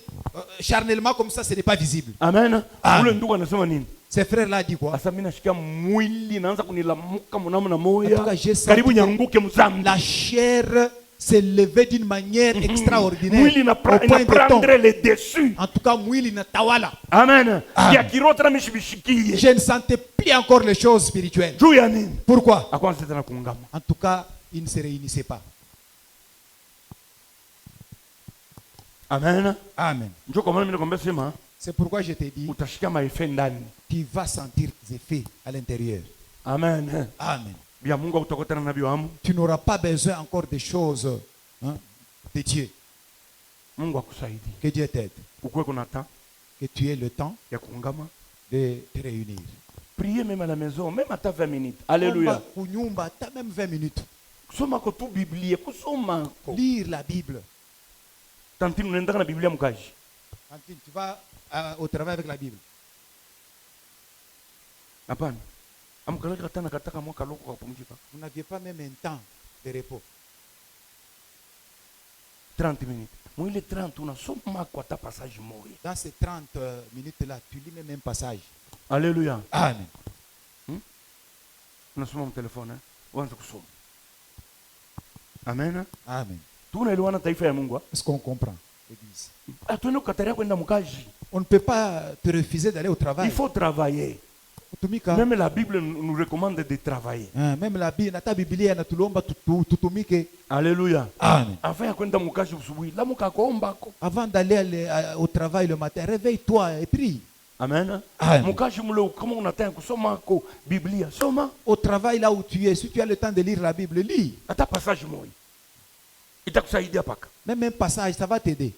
Charnellement comme ça, ce n'est pas visible. Amen. Amen. Ule ndugu anasema nini? Ces frères-là dit quoi? Asa mimi nashikia mwili naanza kunilamuka mnamna En tout moya. cas, j'ai senti Karibu que nyanguke mzambi. la chair s'est levée d'une manière extraordinaire. Mwili Au point de prendre temps. le dessus. En tout cas, mwili na tawala. Amen. Amen. Ya kirota na mishibishikie. Je ne sentais plus encore les choses spirituelles. Juu ya nini? Pourquoi? Akwanza tena kuungama. En tout cas, ils ne se réunissaient pas. Amen. Amen. Njoo kwa maana mimi nakwambia sema C'est pourquoi je t'ai dit, utashika maefe ndani. tu vas sentir les effets à l'intérieur. Amen. Amen. Bia Mungu utakutana na bioamu. Tu n'auras pas besoin encore de choses, hein, de Dieu. Mungu akusaidie. Que Dieu t'aide. Ukue kuna temps Que tu aies le temps ya kuungama. de te réunir. Priez même à la maison, même à ta 20 minutes. Alléluia. Kunyumba, t'as même 20 minutes. Kusoma ko tu Biblia, kusoma ko. Lire la Bible. Tantini unaenda na Biblia mkaji. Tantine, tu vas au travail avec la Bible. Hapana. Amkalaka tana kataka mwaka loko kwa kupumzika. Vous n'aviez pas même un temps de repos. 30 minutes. Mwile 30 unasoma kwa ta passage moja. Dans ces 30 minutes-là, tu lis le même passage. Alléluia. Amen. Unasoma mu telefone, uanze kusoma. Amen. Amen. Tunaelewana taifa ya Mungu? Est-ce qu'on comprend, l'église? Atuende kukataria kwenda mkazi. On ne peut pas te refuser d'aller au travail. Il faut travailler. Kutumika. Même la Bible nous recommande de travailler. Même la Bible, nata Biblia inatulomba tutumike. Alléluia. Amen. Avant ya kwenda mkazi usubuhi, la mukakombako. Avant d'aller au travail le matin, réveille-toi et prie. Amen. Amen. Mkazi mule kama unataka kusoma ko Biblia, soma. Au travail là où tu es, si tu as le temps de lire la Bible, lis. Hata passage moja. Itakusaidia paka. Même un passage, ça va t'aider.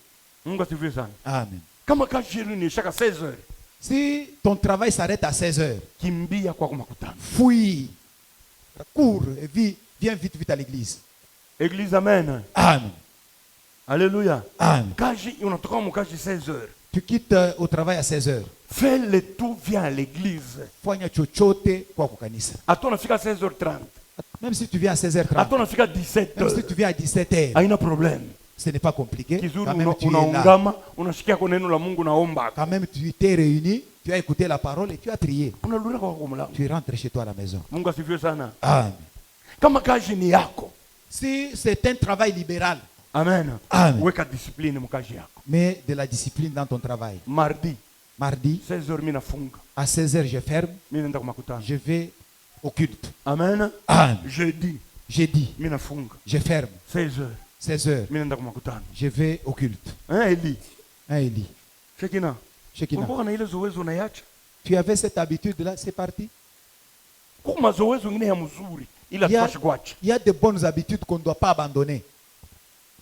Mungu asifiwe sana. Amen. Kama kazi ni shaka 16 heures. Si ton travail s'arrête à 16 heures, Kimbia kwa makutano. fouille, cours et viens vite à l'église. Église, amen. Amen. Alléluia. Amen. Kazi unatoka mkazi 16 heures. Tu quittes au travail à 16 heures. Fais le tout, viens à l'église. Fanya chochote kwa kukanisa. Hata unafika 16h30. Même si tu viens à 16h30. Hata unafika Même si 17h. tu viens à 17h. Haina problème. Ce n'est pas compliqué. Kizuri Quand même tu es là. unaungama, unashikia kwa neno la Mungu naomba. Quand même tu t'es réuni, tu as écouté la parole et tu as prié. Unarudi kwa kumla. Tu rentres chez toi à la maison. Mungu asifiwe sana. Amen. Kama kazi ni yako. Si c'est un travail libéral, Amen. Amen. Weka discipline mkazi yako. mais de la discipline dans ton travail. Mardi Mardi, 16h mimi nafunga. à 16h, je ferme, Mimi naenda kwa makutano. je vais au culte. Amen. Amen. Jeudi Jeudi, mimi nafunga. je ferme. 16h 16h, mimi naenda kwa makutano. je vais au culte. Eli. Hein, Eli? Shekina. Shekina. Unakuwa na ile zoezi unaiacha. Tu avais cette habitude-là, c'est parti. Kwa mazoezi mengine ya mzuri ila Il y a- tupashi kuacha. Il y a de bonnes habitudes qu'on ne doit pas abandonner.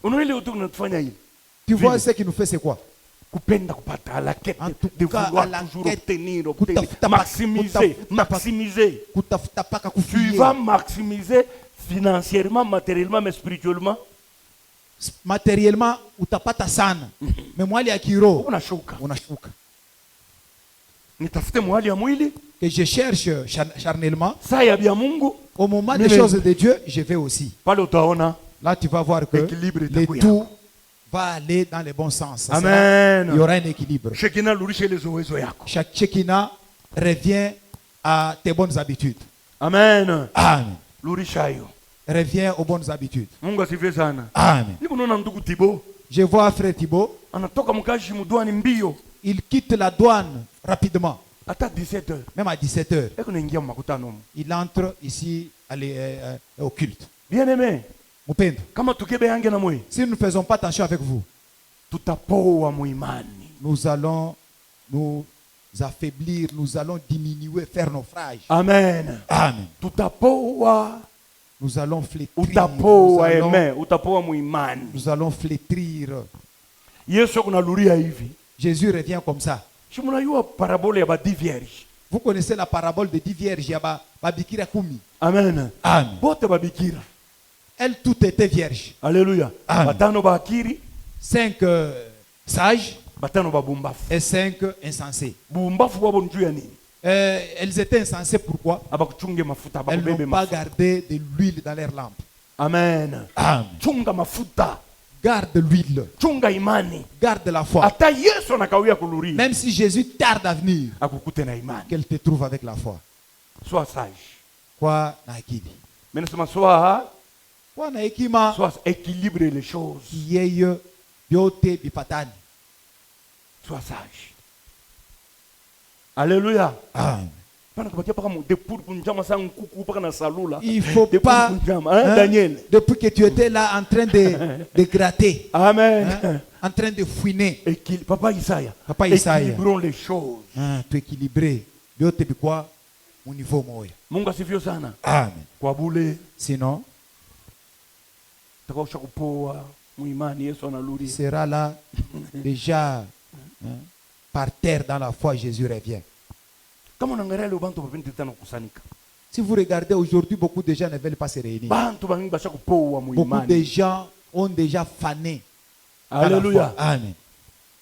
Unaona ile utu unatufanya hili. Tu vois Vile. ce qui nous fait, c'est quoi? Kupenda kupata à la quête En tout de cas, vouloir à la toujours quête, obtenir, kutafuta maximiser, kutafuta- maximiser. Kutafuta paka Tu kufiye. vas maximiser financièrement, matériellement, mais spirituellement. Matériellement, utapata sana. Mais mwali ya kiroho, Unashuka. unashuka. Nitafute mwali ya mwili, Que je cherche charnellement, saa ya bia Mungu, au moment des Mais- choses de Dieu, je vais aussi. pale utaona. Là, tu vas voir que Équilibre le itakuya. tout va aller dans le bon sens. Ça sera- Amen. il y aura un équilibre. Shekina lurisha ile zoezo yako. Chaque Shekinah revient à tes bonnes habitudes. Amen. Amen. Lurisha hiyo. Revient aux bonnes habitudes. Mungu asifiwe sana. Amen. Niko naona ndugu Tibo Je vois frère Thibault, anatoka mkazi mudwani mbio il quitte la douane rapidement, hata 17h. même à 17h. Eko naingia makutano. Il entre ici au culte. Bien aimé, Mupendo, kama tukebe yange na mwe, si nous ne faisons pas attention avec vous, tutapoa muimani. nous allons nous affaiblir, nous allons diminuer, faire naufrage. Amen. Amen. Tutapoa, Nous allons flétrir. utapoa Nous allons, eme, utapoa muimani. nous allons flétrir. Yesu kunaluria hivi. Jésus revient comme ça. Si mnajua parabole ya ba 10 vierges. Vous connaissez la parabole des 10 vierges, il y a Babikira Kumi. Amen. Amen. Bote babikira. Elles toutes étaient vierges. Alléluia. Amen. Batano ba akiri, 5 sages batano ba bumbafu. et 5 insensés. Bumbafu wabo njuu ya nini? Elles étaient insensées, pourquoi? Abakuchunge mafuta, Elles abakubebe n'ont pas mafuta. gardé de l'huile dans leurs lampes. Amen. Amen. Chunga mafuta. Garde l'huile. Chunga imani. Garde la foi. Hata Yesu anakawia kuluria. Même si Jésus tarde à venir, Akukute na imani. qu'elle te trouve avec la foi. Sois sage. Kwa na akili. Mais nasema Kwa na hekima sois équilibre les choses. kiyeye vyote vipatani. Sois sage. Alléluia. Amen. Pana kubakia paka de pour kunjama sang kuku paka na salula. Il faut De pas, pour kunjama, hein, hein, Daniel. depuis que tu étais là en train de gratter, Amen. hein, en train de fouiner, Papa Isaiah. Papa Isaiah. Équilibrons les choses. hein, tu équilibrer vyote vikwa mu niveau moya. Mungu asifiwe sana. Amen. Kwa bule Sinon, takausha kupoa muimani Yesu il analuria. sera là déjà hein, par terre dans la foi, Jésus revient. Kama unaangalia leo bantu bapende tena kusanika. Si vous regardez aujourd'hui, beaucoup de gens ne veulent pas se réunir. Bantu bangi basha kupoa Beaucoup de muimani. gens ont déjà fané. dans la Alléluia. foi. Amen.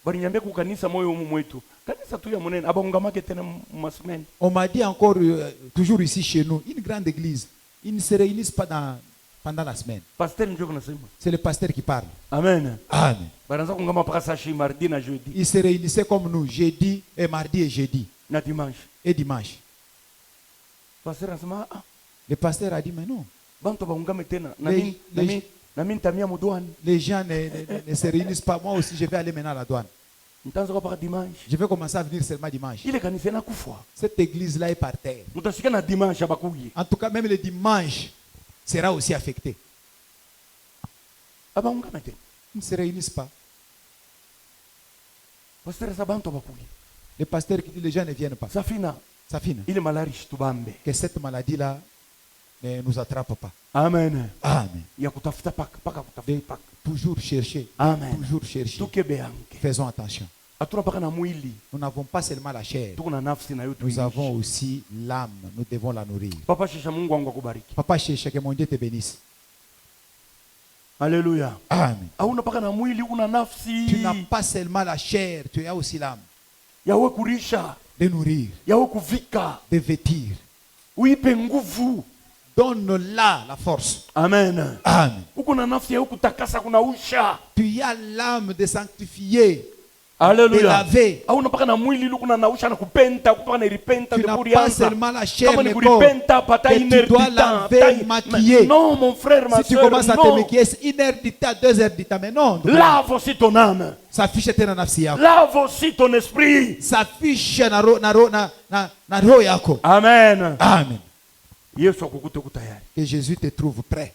Balinyambia ku kanisa moyo umu mwetu. Kanisa tu ya munene abongamake tena masimeni. On m'a dit encore, toujours ici chez nous, une grande église, ils ne se réunissent pas pendant la semaine. Pasteur ndio kunasema. C'est le pasteur qui parle. Amen. Amen. Banaanza kungama mpaka saa shi mardi na jeudi Il se réunissait comme nous, jeudi et mardi et jeudi na dimanche. et dimanche. Pasteur anasema Le pasteur a dit, mais non, bantu baungame tena na Les- mimi les- na mimi na mimi nitamia mudwani. les gens ne se réunissent pas. Moi aussi, je vais aller maintenant à la douane. Nitaanza kwa mpaka dimanche. Je vais commencer à venir seulement dimanche. Ile kanisa inakufa. Cette église-là est par terre. Mutashika na dimanche abakuye. En tout cas, même le dimanche sera aussi affecté. Abaungame tena. Ils ne se réunissent pas. Pasteur sa bantu abakuye. Le pasteur qui dit les gens ne viennent pas. Safina Ça finit. ile malari shitubambe. Que cette maladie-là ne nous attrape pas. Amen. Amen. Ya kutafuta paka De kutafuta paka. toujours chercher. Amen. Toujours chercher. Tukebe yanke. Faisons attention. Hatuna paka na mwili. Nous n'avons pas seulement la chair. Tuko na nafsi na yote. Nous avons aussi l'âme. Nous devons la nourrir. Papa shisha Mungu wangu akubariki. Papa cherche que mon Dieu te bénisse. Alléluia. Amen. Hauna paka na mwili una nafsi. Tu n'as pas seulement la chair, tu as aussi l'âme. Yawe kurisha. De nourrir, Yawe kuvika. de vêtir. Uipe nguvu. Donne-la la force. Amen. Amen. Uko na nafsi ya kutakasa kuna usha. Tu as l'âme de sanctifier, de Alléluia. laver. Hauna paka na mwili kuna na usha na kupenta, kupaka na iripenta Tu de n'as pas kurianza. seulement la chair, Kama ni le corps. kuripenta pata Que tu une heure dois du temps. laver, maquiller. Non, mon frère, ma Si tu soeur, commences à te non. maquiller, c'est 1 heure du temps, 2 heures du temps. Mais non. Lave aussi ton âme. Ça affiche tena nafsi yako. Lave aussi ton esprit. Ça affiche na roho yako. Amen. Amen. Yesu akukute kutayari. Que Jésus te trouve prêt.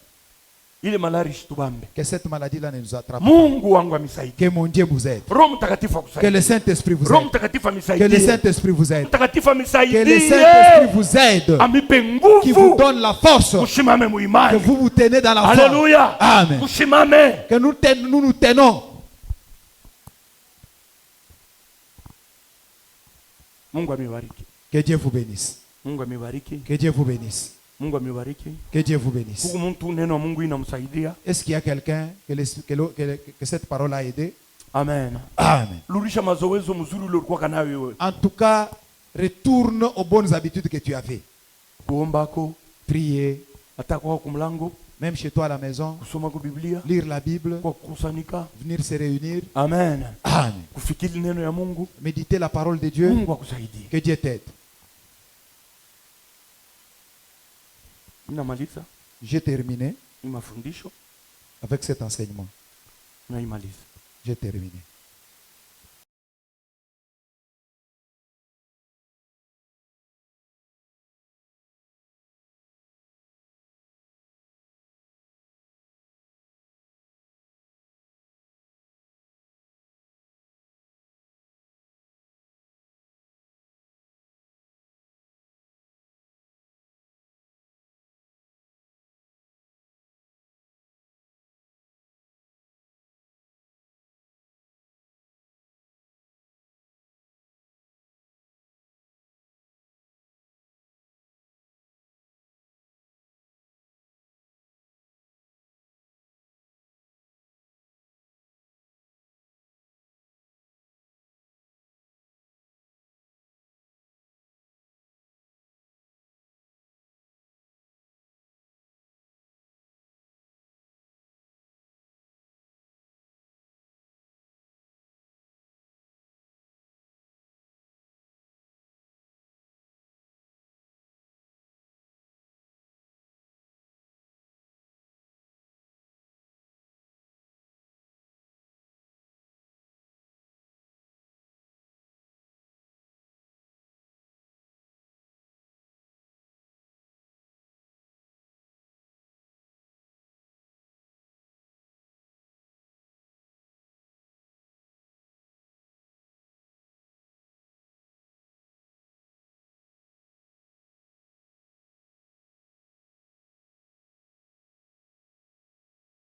Ile malari shitubambe. Que cette maladie-là ne nous attrape pas. Mungu wangu amisaidie. Que mon Dieu vous aide. Roho Mtakatifu Que akusaidie. le Saint-Esprit vous Roho aide. Mtakatifu Que le amisaidie. Saint-Esprit vous aide. Mtakatifu Que le amisaidie. Saint-Esprit vous aide. Amipe Qui vous nguvu. donne la force. Kushimame Que muimani. vous vous tenez dans la foi. Alléluia. Amen. Kushimame. Que nous nous tenons. Mungu amibariki. Que Dieu vous bénisse. Mungu amibariki. Que Dieu vous bénisse. Mungu amibariki. Que Dieu vous bénisse. Huku mtu neno wa Mungu inamsaidia. Est-ce qu'il y a quelqu'un que cette parole a aidé? Amen. Amen. Rudisha mazoezo mzuri uliokuwa nayo wewe. En tout cas, retourne aux bonnes habitudes que tu avais. Kuombako, Prier, hata kwa kumlango, même chez toi à la maison. kusoma kwa Biblia, Lire la Bible. kwa kukusanyika. Venir se réunir. Amen. Amen. Kufikiri neno ya Mungu. Méditer la parole de Dieu. Mungu akusaidie. Que Dieu t'aide. Ninamaliza J'ai terminé ni mafundisho avec cet enseignement. naimaliza. J'ai terminé.